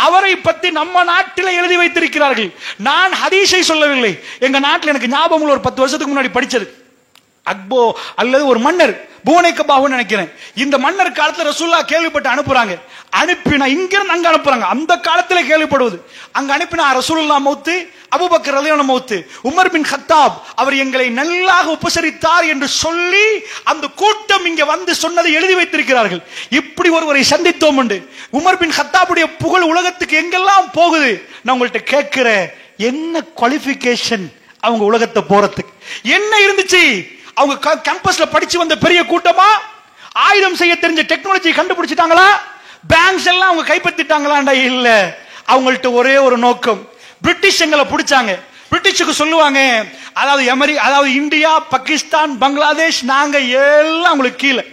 அவரை பத்தி நம்ம நாட்டில் எழுதி வைத்திருக்கிறார்கள். நான் ஹதீஸை சொல்லவில்லை, எங்க நாட்டில் எனக்கு ஞாபகம் உள்ள ஒரு 10 வருஷத்துக்கு முன்னாடி படிச்சது. அக்போ அல்லது ஒரு மன்னர், பூனைக்கபாவுன்னு நினைக்கிறேன். இந்த மன்னர் காலத்துல ரசூலுல்லாஹ் கேள்விப்பட்டு அனுப்புறாங்க. அனுப்பினா இங்க இருந்து அங்க அனுப்புறாங்க. அந்த காலத்துல கேள்விப்படுவது, அங்க அனுப்பினா ரசூலுல்லாஹ் மௌத்து, அபூபக்கர் ரலியல்லாஹு அன்ஹு மௌத்து, உமர் பின் கத்தாப் அவர் எங்களை நல்லாக உபசரித்தார் என்று சொல்லி அந்த கூட்டம் இங்க வந்து சொன்னதை எழுதி வைத்திருக்கிறார்கள். இப்படி ஒருவரை சந்தித்தோம் உண்டு. உமர் பின் கத்தாபுடைய புகழ் உலகத்துக்கு எங்கெல்லாம் போகுது. நான் உங்கள்கிட்ட கேட்கிறேன், என்ன குவாலிஃபிகேஷன் அவங்க உலகத்தை போறதுக்கு என்ன இருந்துச்சு? அவங்க கேம்பஸ்ல படிச்சு வந்த பெரிய கூட்டமா? ஆயுதம் செய்ய தெரிஞ்ச டெக்னாலஜி கண்டுபிடிச்சிட்டாங்களா? பேங்க்ஸ் எல்லாம் அவங்க கைப்பற்றிட்டாங்களாண்டா? இல்ல, அவங்கள்ட்ட ஒரே ஒரு நோக்கம். பிரிட்டிஷ் எங்களை பிடிச்சாங்க. பிரிட்டிஷுக்கு சொல்லுவாங்க, அதாவது இந்தியா, பாகிஸ்தான், பங்களாதேஷ், நாங்க எல்லாம் உங்களுக்கு கீழே.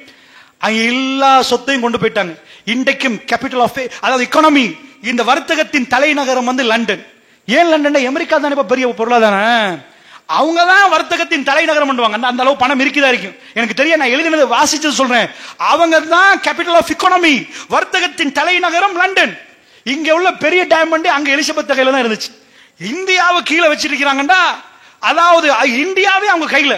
அங்க எல்லா சொத்தையும் கொண்டு போயிட்டாங்க. இன்றைக்கும் கேபிட்டல் ஆஃப் அதாவது எக்கானமி, இந்த வர்த்தகத்தின் தலைநகரம் வந்து லண்டன். ஏன் லண்டன்? அமெரிக்கா தானே பெரிய பொருளாதாரம், அவங்க தான் வர்த்தகத்தின் தலைநகரம் பண்ணுவாங்க. அந்த அளவு பணம் இருக்குதா இருக்கும் எனக்கு தெரியும், நான் எழுதினதை வாசிச்சு சொல்றேன். அவங்க தான் கேபிட்டல் ஆஃப் எக்கானமி, வர்த்தகத்தின் தலைநகரம் லண்டன். இங்க உள்ள பெரிய டைமண்ட் அங்க எலிசபெத் கையில தான் இருந்துச்சு. இந்தியாவை கீழே வச்சிருக்கிறாங்கடா, அதாவது இந்தியாவே அவங்க கையில.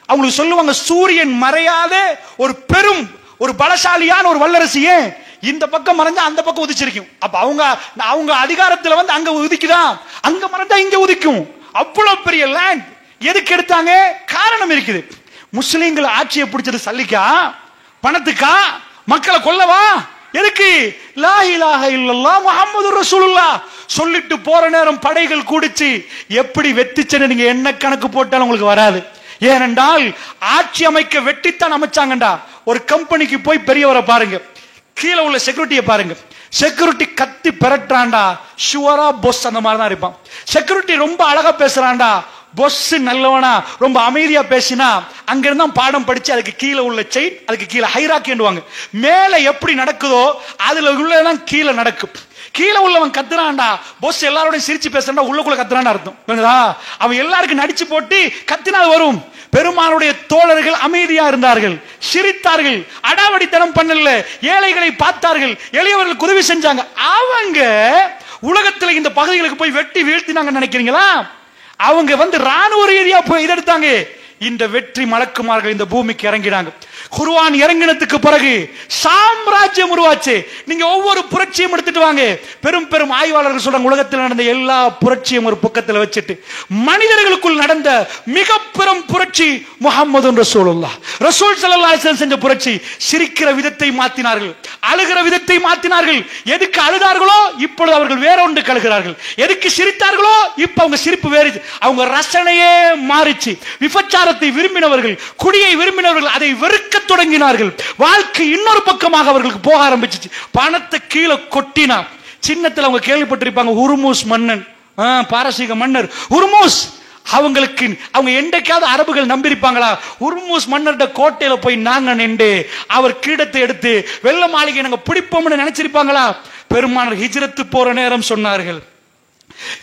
அவங்களுக்கு சொல்லுவாங்க சூரியன் மறையாத ஒரு பெரும் ஒரு பலசாலியான ஒரு வல்லரசியே இந்த பக்கம் மறைஞ்சா அந்த பக்கம் உதிச்சிருக்கும். அப்ப அவங்க அதிகாரத்துல வந்து அங்க உதிக்குதான், அங்க மறைஞ்சா இங்க உதிக்கும். அவ்வளவு பெரிய லேண்ட். எதுக்கு எடுத்தாங்க? காரணம் இருக்குது. முஸ்லிம்கள் ஆட்சியை பிடிச்சது சல்லிக்கா, பணத்துக்கா, மக்களை கொல்லவா? எதுக்கு? லா இலாஹ இல்லல்லாஹ் முஹம்மதுர் ரசூலுல்லாஹ் சொல்லிட்டு போற நேரம் படைகள் கூடிச்சு. எப்படி வெத்திச்சன்னு நீங்க என்ன கணக்கு போட்டாலும் உங்களுக்கு வராது. ஏனென்றால் ஆட்சி அமைக்க வெட்டித்தான் அமைச்சாங்கண்டா. ஒரு கம்பெனிக்கு போய் பெரியவரை பாருங்க, கீழே உள்ள செக்யூரிட்டியை பாருங்க. செக்யூரிட்டி கத்தி பெறட்டான்டா, ஷுவரா பொஸ் அந்த மாதிரி தான் இருப்பான். செக்யூரிட்டி ரொம்ப அழகா பேசுறான்டா, பொஸ் நல்லவனா ரொம்ப அமைதியா பேசினா அங்க இருந்தா பாடம் படிச்சு அதுக்கு கீழே உள்ள செயின், அதுக்கு கீழே ஹைராக்கிடுவாங்க. மேல எப்படி நடக்குதோ அதுல உள்ளதான் கீழே நடக்கும். கீழே உள்ளவன் கத்துறான்டா, பொஸ் எல்லாரோடையும் சிரிச்சு பேசுறா, உள்ளுக்குள்ள கத்துறான்னு அர்த்தம். அவன் எல்லாருக்கும் நடிச்சு போட்டு கத்தினால் வரும். பெருமானுடைய தோழர்கள் அமைதியா இருந்தார்கள், சிரித்தார்கள், அடாவடித்தனம் பண்ணல, ஏழைகளை பார்த்தார்கள், எளியவர்களுக்கு உதவி செஞ்சாங்க. அவங்க உலகத்துல இந்த பகுதிகளுக்கு போய் வெட்டி வீழ்த்தினாங்க நினைக்கிறீங்களா? அவங்க வந்து ராணுவ ரீதியா போய் இதெடுத்தாங்க. இந்த வெற்றி மலக்குமார்கள் இந்த பூமிக்கு இறங்கினாங்க. குர்ஆன் இறங்கினதுக்கு பிறகு சாம்ராஜ்யம் உருவாச்சு. நீங்க ஒவ்வொரு புரட்சியும் எடுத்துட்டு வாங்க. பெரும் பெரும் ஆய்வாளர்கள் சொல்றாங்க, உலகத்தில் நடந்த எல்லா புரட்சியும் ஒரு பக்கத்தில் வச்சுட்டு மனிதர்களுக்குள் நடந்த மிக பெரும் புரட்சி முஹம்மது ரசூலுல்லாஹ். ரசூல் ஸல்லல்லாஹு அலைஹி வஸல்லம் செஞ்ச புரட்சி. சிரிக்கிற விதத்தை மாத்தினார்கள், அழுகிற விதத்தை மாத்தினார்கள். எதுக்கு அழுதார்களோ இப்பொழுது அவர்கள் வேற ஒன்று கழுகிறார்கள். எதுக்கு சிரித்தார்களோ இப்ப அவங்க சிரிப்பு வேறு. அவங்க ரசனையே மாறிச்சு. விபச்சாரத்தை விரும்பினவர்கள், குடியை விரும்பினவர்கள் அதை வெறுக்க தொடங்கினார்கள். வாழ்க்கை இன்னொரு பக்கமாக அவர்களுக்கு போக ஆரம்பிச்சிச்சு. பணத்தை கீழே கொட்டினா. சின்னத்தில் அவங்க கேள்விப்பட்டிருப்பாங்க, ஹுர்முஸ் மன்னன், பாரசீக மன்னர் ஹுர்முஸ். அவங்களுக்கு அவங்க என்றைக்காவது அரபுகள் நம்பியிருப்பாங்களா? ஹுர்முஸ் மன்னர்ட கோட்டையில போய் நாங்க நின்று அவர் கிரீடத்தை எடுத்து வெள்ள மாளிகை நாங்க பிடிப்போம்னு நினைச்சிருப்பாங்களா? பெருமானார் ஹிஜ்ரத்து போற நேரம் சொன்னார்கள்,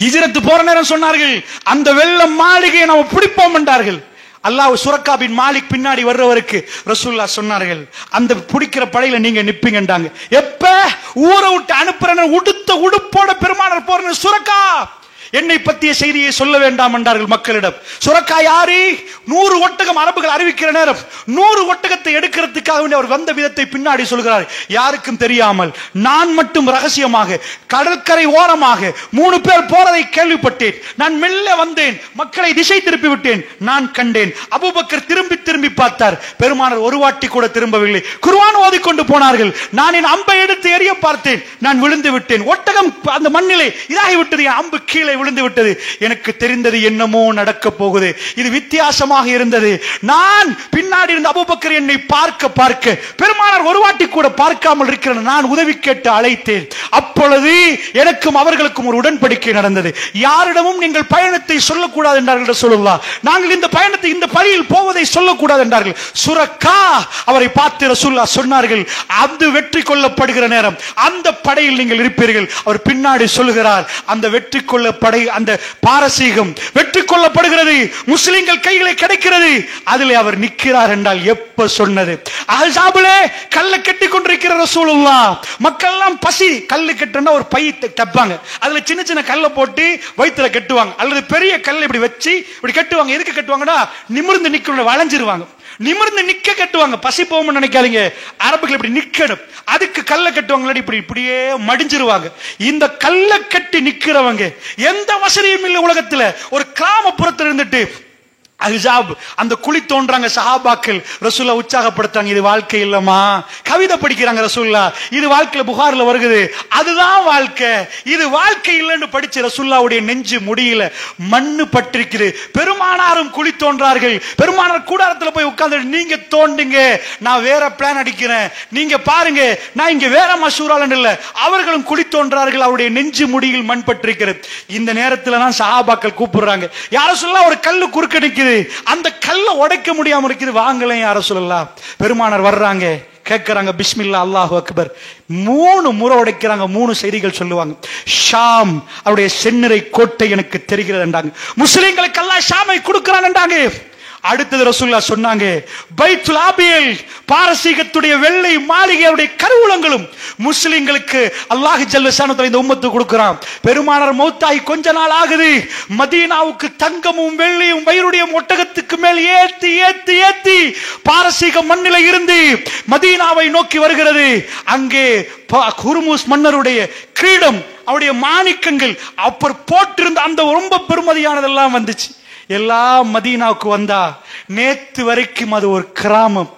ஹிஜ்ரத்து போற நேரம் சொன்னார்கள், அந்த வெள்ள மாளிகையை நாம பிடிப்போம் என்றார்கள். அல்லாஹ் சுரக்கா பின் மாலிக் பின்னாடி வர்றவருக்கு ரசூலுல்லாஹ் சொன்னார்கள், அந்த பிடிக்கிற படையில நீங்க நிப்பீங்கன்றாங்க. எப்ப ஊரை விட்டு அனுப்புறன உடுத்த உடுப்போட பெருமானார் போற சுரக்கா என்னை பற்றிய செய்தியை சொல்ல வேண்டாம் என்றார்கள் மக்களிடம். சுரக்கா யாரு? 100 ஒட்டகம் அரபுகள் அறிவிக்கிற நேரம் 100 ஒட்டகத்தை எடுக்கிறதுக்காக அவர் வந்த விதத்தை பின்னாடி சொல்கிறார். யாருக்கும் தெரியாமல் நான் மட்டும் ரகசியமாக கடற்கரை ஓரமாக 3 பேர் போறதை கேள்விப்பட்டேன். நான் மெல்ல வந்தேன், மக்களை திசை திருப்பி விட்டேன். நான் கண்டேன், அபூபக்கர் திரும்பி திரும்பி பார்த்தார். பெருமானார் ஒரு வாட்டி கூட திரும்பவில்லை. குர்ஆன் ஓதிக்கொண்டு போனார்கள். நான் என் அம்பை எடுத்து எறிய பார்த்தேன், நான் விழுந்து விட்டேன். ஒட்டகம் அந்த மண்ணிலே இதாகி விட்டது, என் அம்பு கீழே விழுந்து விட்டது. எனக்கு தெரிந்தது என்னமோ நடக்க போகுது. இது வித்தியாசமாக இருந்தது. நான் பின்னாடி இருந்த அபூபக்கர் என்னை பார்க்க பார்க்க பெருமானார் ஒரு வாட்டி கூட பார்க்காமல் இருக்கிற நான் உதவி கேட்டு அழைத்தேன். அப்பொழுது எனக்கும் அவர்களுக்கும் ஒரு உடன்படிக்கை நடந்தது. யாரிடமும் நீங்கள் பயணத்தை சொல்லக்கூடாது என்றார்கள் ரசூலுல்லாஹ். நாங்கள் இந்த பயணத்தை இந்த பணியில் போவதை சொல்லக்கூடாது என்றார்கள். சுரக்கா அவரை பார்த்து ரசூலுல்லாஹ் சொன்னார்கள், அது வெற்றி கொள்ளப்படுகிற நேரம் அந்த படையில் நீங்கள் இருப்பீர்கள். அவர் பின்னாடி சொல்லுகிறார், அந்த வெற்றி கொள்ளப்பட அந்த பாரசீகம் வெற்றி கொள்ளப்படுகிறது, முஸ்லிம்கள் கைகளை கிடைக்கிறது. அதிலே அவர் நிற்கிறார் என்றால் எப்ப சொன்னது? அஹ்ஸாபிலே கல்லை கட்டி கொண்டிருக்கிற ரசூலுல்லாஹ். மக்கள் எல்லாம் பசி. கல்லு கட்டுனா ஒரு பை தப்பாங்க, அதுல சின்ன சின்ன கல்லை போட்டு வயிற்றுல கட்டுவாங்க, அல்லது பெரிய கல்லை இப்படி வச்சு இப்படி கட்டுவாங்க. எதுக்கு கட்டுவாங்கன்னா நிமிர்ந்து நிக்கணும், வளைஞ்சிருவாங்க. நிமிர்ந்து நிக்க கட்டுவாங்க. பசி போகும்னு நினைக்காதீங்க, அரபுகள் இப்படி நிக்கணும். அதுக்கு கல்லை கட்டுவாங்க, இப்படி இப்படியே மடிஞ்சிருவாங்க. இந்த கல்லை கட்டி நிக்கிறவங்க எந்த வசதியும் இல்லை உலகத்துல. ஒரு கிராமப்புறத்தில் இருந்துட்டு அஹ்ஸாப் அந்த குழி தோன்றாங்க. சஹாபாக்கள் ரசூலுல்லாஹ் உற்சாகப்படுத்தாங்க, இது வாழ்க்கை இல்லமா. கவிதை படிக்கிறாங்க ரசூலுல்லாஹ், இது வாழ்க்கையில புகார்ல வருகிறது, அதுதான் வாழ்க்கை, இது வாழ்க்கை இல்லைன்னு படிச்சு ரசூலுல்லாஹ்வுடைய நெஞ்சு முடியல, மண்ணு பட்டிருக்குது. பெருமானாரும் குழி தோன்றார்கள். பெருமானார் கூடாரத்துல போய் உட்கார்ந்து, நீங்க தோண்டுங்க, நான் வேற பிளான் அடிக்கிறேன், நீங்க பாருங்க, நான் இங்க வேற மஷூராலன்னு இல்ல. அவர்களும் குழி தோன்றார்கள், அவருடைய நெஞ்சு முடியில் மண் பட்டிருக்கிறது. இந்த நேரத்துல தான் சஹாபாக்கள் கூப்பிடுறாங்க, யார சொல்லலாம் ஒரு கல்லு குறுக்க நிக்குது, அந்த கல்லை உடைக்க முடியாம இருக்குது, வாங்கல யார சொல்லலாம். பெருமானார் வர்றாங்க, கேட்கிறாங்க, பிஸ்மில்லா அல்லாஹு அக்பர். 3 முறை உடைக்கிறாங்க. 3 செய்திகள் சொல்லுவாங்க. ஷாம் அவருடைய செந்நிறை கோட்டை எனக்கு தெரிகிறது என்றாங்க. முஸ்லிம்களுக்கு அல்லாஹ் ஷாமை கொடுக்கிறான் என்றாங்க. அடுத்தது ரசூலுல்லாஹ் சொன்னாங்க, பைத்துல் ஆபியல் பாரசீகத்துடைய வெள்ளை மாளிகையுடைய கருவூலங்களும் முஸ்லிம்களுக்கு அல்லாஹ் ஜல்ல ஷானு இந்த உம்மத்துக்கு கொடுக்கிறான். பெருமானார் மௌத்தாகி கொஞ்ச நாள் ஆகுது. மதீனாவுக்கு தங்கமும் வெள்ளியும் வைருடைய ஒட்டகத்துக்கு மேல் ஏத்தி ஏத்தி ஏத்தி பாரசீக மண்ணில இருந்து மதீனாவை நோக்கி வருகிறது. அங்கே ஹுர்முஸ் மன்னருடைய கிரீடம், அவருடைய மாணிக்கங்கள், அப்பர் போட்டிருந்த அந்த ரொம்ப பெருமதியானதெல்லாம் வந்துச்சு. எல்லாம் மதீனாவுக்கு வந்தா. நேத்து வரைக்கும் அது ஒரு கிராமம்.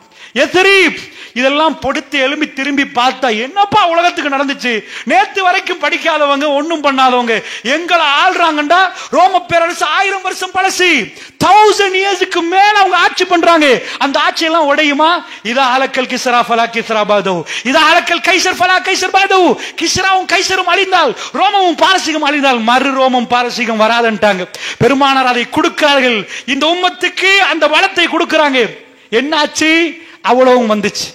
எத்ரீப் இதெல்லாம் பொடுத்து எழும்பி திரும்பி பார்த்தா என்னப்பா உலகத்துக்கு நடந்துச்சு? நேத்து வரைக்கும் படிக்காதவங்க, ஒன்னும் பண்ணாதவங்க எங்களை ஆள்றாங்கண்டா. ரோம பேரரசு 1000 வருஷம் பழசு, 1000 இயர்ஸ்க்கு மேல அவங்க ஆட்சி பண்றாங்க. அந்த ஆட்சி எல்லாம் உடையுமா? இதா அலக்கல் கிஸ்ரா ஃபலா கிஸ்ரா பாதோ, இதா அலக்கல் கைசர் ஃபலா கைசர் பாதோ. கிஸ்ராவும் கைசரும் அழிந்தால், ரோமமும் பாரசீகம் அழிந்தால் மறு ரோமம் பாரசீகம் வராதுன்ட்டாங்க. பெருமானார் அதை கொடுக்கிறார்கள். இந்த உம்மத்துக்கு அந்த வளத்தை கொடுக்கிறாங்க. என்னாச்சு? அவ்வளவும் வந்துச்சு.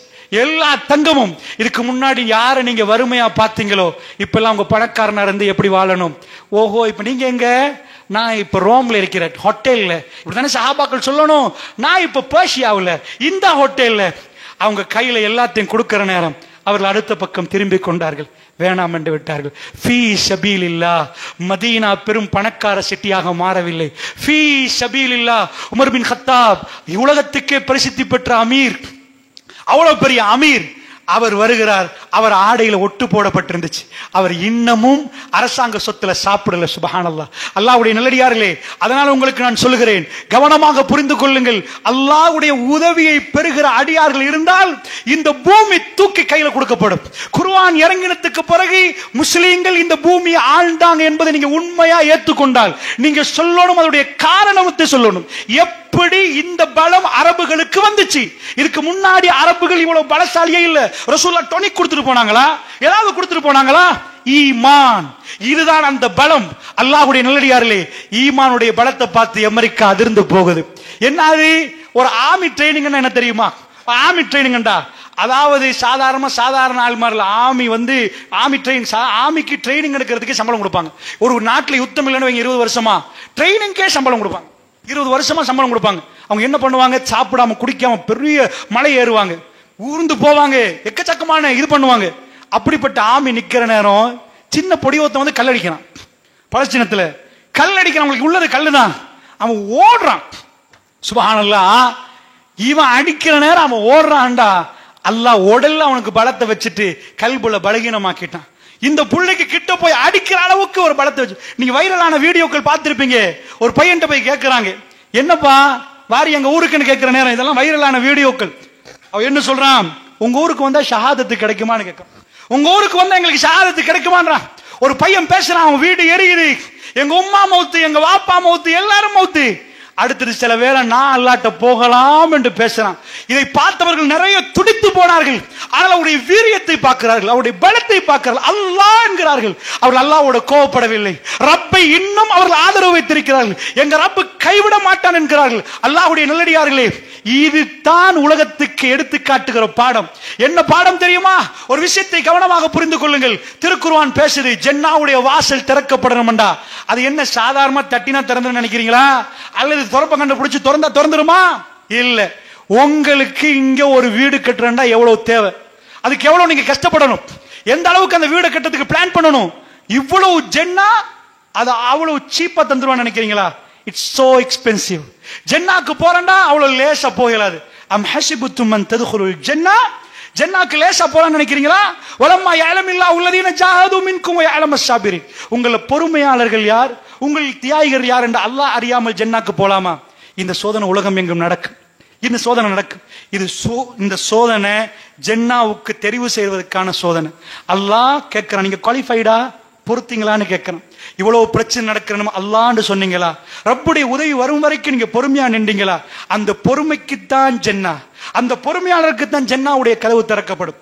எல்லா தங்கமும். இதுக்கு முன்னாடி யாரை நீங்க வறுமையா பாத்தீங்களோ, இப்பெல்லாம் உங்க பணக்காரனா இருந்து எப்படி வாழணும். ஓஹோ, இப்ப நீங்க எங்க? நான் இப்ப ரோம்ல இருக்கிறேன், ஹோட்டல்ல. இப்படித்தானே சஹாபாக்கள் சொல்லணும். நான் இப்ப பெர்ஷியாவுல இந்த ஹோட்டல்ல. அவங்க கையில எல்லாத்தையும் கொடுக்கிற நேரம் அவர்கள் அடுத்த பக்கம் திரும்பி கொண்டார்கள், வேணாம் என்று விட்டார்கள். ஃபீ ஸபீலில்லாஹ். மதீனா பெரும் பணக்கார சிட்டியாக மாறவில்லை. ஃபீ ஸபீலில்லாஹ். உமர் பின் கத்தாப் உலகத்துக்கே பிரசித்தி பெற்ற அமீர், அவ்வளவு பெரிய அமீர், அவர் வருகிறார். அவர் ஆடையில ஒட்டு போடப்பட்டிருந்துச்சு. அவர் இன்னமும் அரசாங்க சொத்துல சாப்பிடல. சுப்ஹானல்லாஹ். அல்லாஹ்வுடைய நல்லடியார்களே, அதனால உங்களுக்கு நான் சொல்லுகிறேன், கவனமாக புரிந்து கொள்ளுங்கள். அல்லாஹ்வுடைய உதவியை பெறுகிற அடியார்கள் இருந்தால் இந்த பூமி தூக்கி கையில கொடுக்கப்படும். குர்ஆன் இறங்கினதுக்கு பிறகு முஸ்லிம்கள் இந்த பூமியை ஆழ்ந்தாங்க என்பதை நீங்க உண்மையா ஏற்றுக்கொண்டால் நீங்க சொல்லணும், அதனுடைய காரணத்தை சொல்லணும். எப்படி இந்த பலம் அரபுகளுக்கு வந்துச்சு? இதுக்கு முன்னாடி அரபுகள் இவ்வளவு பலசாலியே இல்ல. ரசூலுல்லாஹ் டொனிக் கொடுத்துட்டு போனாங்களா? ஏதாவது கொடுத்துட்டு போனாங்களா? ஈமான். இதுதான் அந்த பலம். அல்லாஹ்வுடைய நல்லடியார்களே, ஈமானுடைய பலத்தை பார்த்து அமெரிக்கா அதிர்ந்து போகுது. என்னது? ஒரு ஆர்மி ட்ரைனிங் என்ன தெரியுமா? ஆர்மி ட்ரைனிங்டா, அதாவது சாதாரண ஆள் மாதிரி ஆர்மி ஆர்மிக்கு ட்ரைனிங் எடுக்கிறதுக்கே சம்பளம் கொடுப்பாங்க. ஒரு நாட்டில் யுத்தம் இல்லைன்னு 20 வருஷமா ட்ரைனிங்கே சம்பளம் கொடுப்பாங்க. 20 வருஷமா சம்பளம் கொடுப்பாங்க. அவங்க என்ன பண்ணுவாங்க? சாப்பிடாம குடிக்காம பெரிய மலை ஏறுவாங்க, ஊர்ந்து போவாங்க, எக்கச்சக்கமான இது பண்ணுவாங்க. அப்படிப்பட்ட ஆமி நிக்கிற நேரம் சின்ன பொடியோத்த வந்து கல்லடிக்கிறான். பலஸ்தீனத்துல கல்லடிக்கிறான். அவங்களுக்கு உள்ளது கல்லுதான். அவன் ஓடுறான். சுப்ஹானல்லாஹ். இவன் அடிக்கிற நேரம் அவன் ஓடுறான்டா. அல்லாஹ் உடல்ல அவனுக்கு பலத்தை வச்சுட்டு கல்புல பலகீனமாக்கிட்டான். இந்த புள்ளைக்கு கிட்ட போய் அடிக்கிற அளவுக்கு ஒரு பலத்தை வச்சு. நீங்க வைரலான வீடியோக்கள் பார்த்திருப்பீங்க. ஒரு பையன்ட்ட போய் கேட்கிறாங்க, என்னப்பா வாரி எங்க ஊருக்குன்னு கேட்கிற நேரம். இதெல்லாம் வைரலான வீடியோக்கள். அவன் என்ன சொல்றான்? உங்க ஊருக்கு வந்தா ஷஹாதத்து கிடைக்குமான்னு கேட்கிறான். உங்க ஊருக்கு வந்தா எங்களுக்கு ஷஹாதத்து கிடைக்குமான்றான். ஒரு பையன் பேசுறான், அவன் வீடு எரியுது, எங்க உம்மா மௌத்து, எங்க வாப்பா மௌத்து, எல்லாரும் மௌத்து. அடுத்தது சில வேளை நான் அல்லாஹ்ட்ட போகலாம் என்று பேசுறான். இதை பார்த்தவர்கள் நிறைய துடித்து போனார்கள். ஆனால் அவருடைய வீரியத்தை பார்க்கிறார்கள், அவருடைய பலத்தை பார்க்கிறார்கள். அல்லாஹ் என்கிறார்கள். அவர்கள் அல்லாஹ்வோட கோபப்படவில்லை. ரப்பை இன்னும் அவர்கள் ஆதரவு வைத்திருக்கிறார்கள். எங்க ரப்பு கைவிட மாட்டான் என்கிறார்கள். அல்லாஹ்வுடைய நல்லடியார்களே, இதுதான் உலகத்துக்கு எடுத்து காட்டுகிற பாடம். என்ன பாடம் தெரியுமா? ஒரு விஷயத்தை கவனமாக புரிந்து கொள்ளுங்கள். திருக்குர்ஆன் பேசுது, ஜன்னாவுடைய வாசல் திறக்கப்படணும்டா. அது என்ன சாதாரணமா தட்டினா திறந்து நினைக்கிறீங்களா? அல்லது திறப்ப கண்டுபிடிச்சு திறந்தா திறந்துருமா? இல்ல. உங்களுக்கு இங்க ஒரு வீடு கட்டுறா எவ்வளவு தேவை, அதுக்கு எவ்வளவு நீங்க கஷ்டப்படணும், எந்த அளவுக்கு அந்த வீடு கட்டுறதுக்கு பிளான் பண்ணணும். இவ்வளவு ஜென்னா அது அவ்வளவு சீப்பா தந்துருவான்னு நினைக்கிறீங்களா? It's so expensive. ஜென்னாக்கு போறண்டா அவ்வளவு லேசா போகலாது. அம் ஹஸிபுத்தும் மன் ததுகுலுல் ஜன்னா, ஜன்னாக்கு லேசா போறான்னு நினைக்கிறீங்களா? வலம்மா யஅலமில்லாஹு அல்லதீன ஜாஹது மின்கும் வ யஅலமஸ் ஸாபிரின். உங்கள பொறுமையாளர்கள் யார், உங்கள் தியாகிகள் யார் என்று அல்லாஹ் அறியாமல் ஜன்னாக்கு போலாமா? இந்த சோதனை உலகம் எங்கும் நடக்கும். இந்த சோதனை நடக்கும். இந்த சோதனை ஜன்னாவுக்கு தெரிவு செய்வதற்கான சோதனை. அல்லாஹ் கேட்கிறான், நீங்க குவாலிஃபைடா, பொறுத்தீங்களான்னு கேட்கிறான். இவ்வளவு பிரச்சனை நடக்கணும் அல்லாஹ்னு சொன்னீங்களா? ரப்புடைய உதவி வரும் வரைக்கும் நீங்க பொறுமையா நின்றீங்களா? அந்த பொறுமைக்குத்தான் ஜன்னா, அந்த பொறுமையாளருக்கு தான் ஜன்னாவுடைய கதவு திறக்கப்படும்.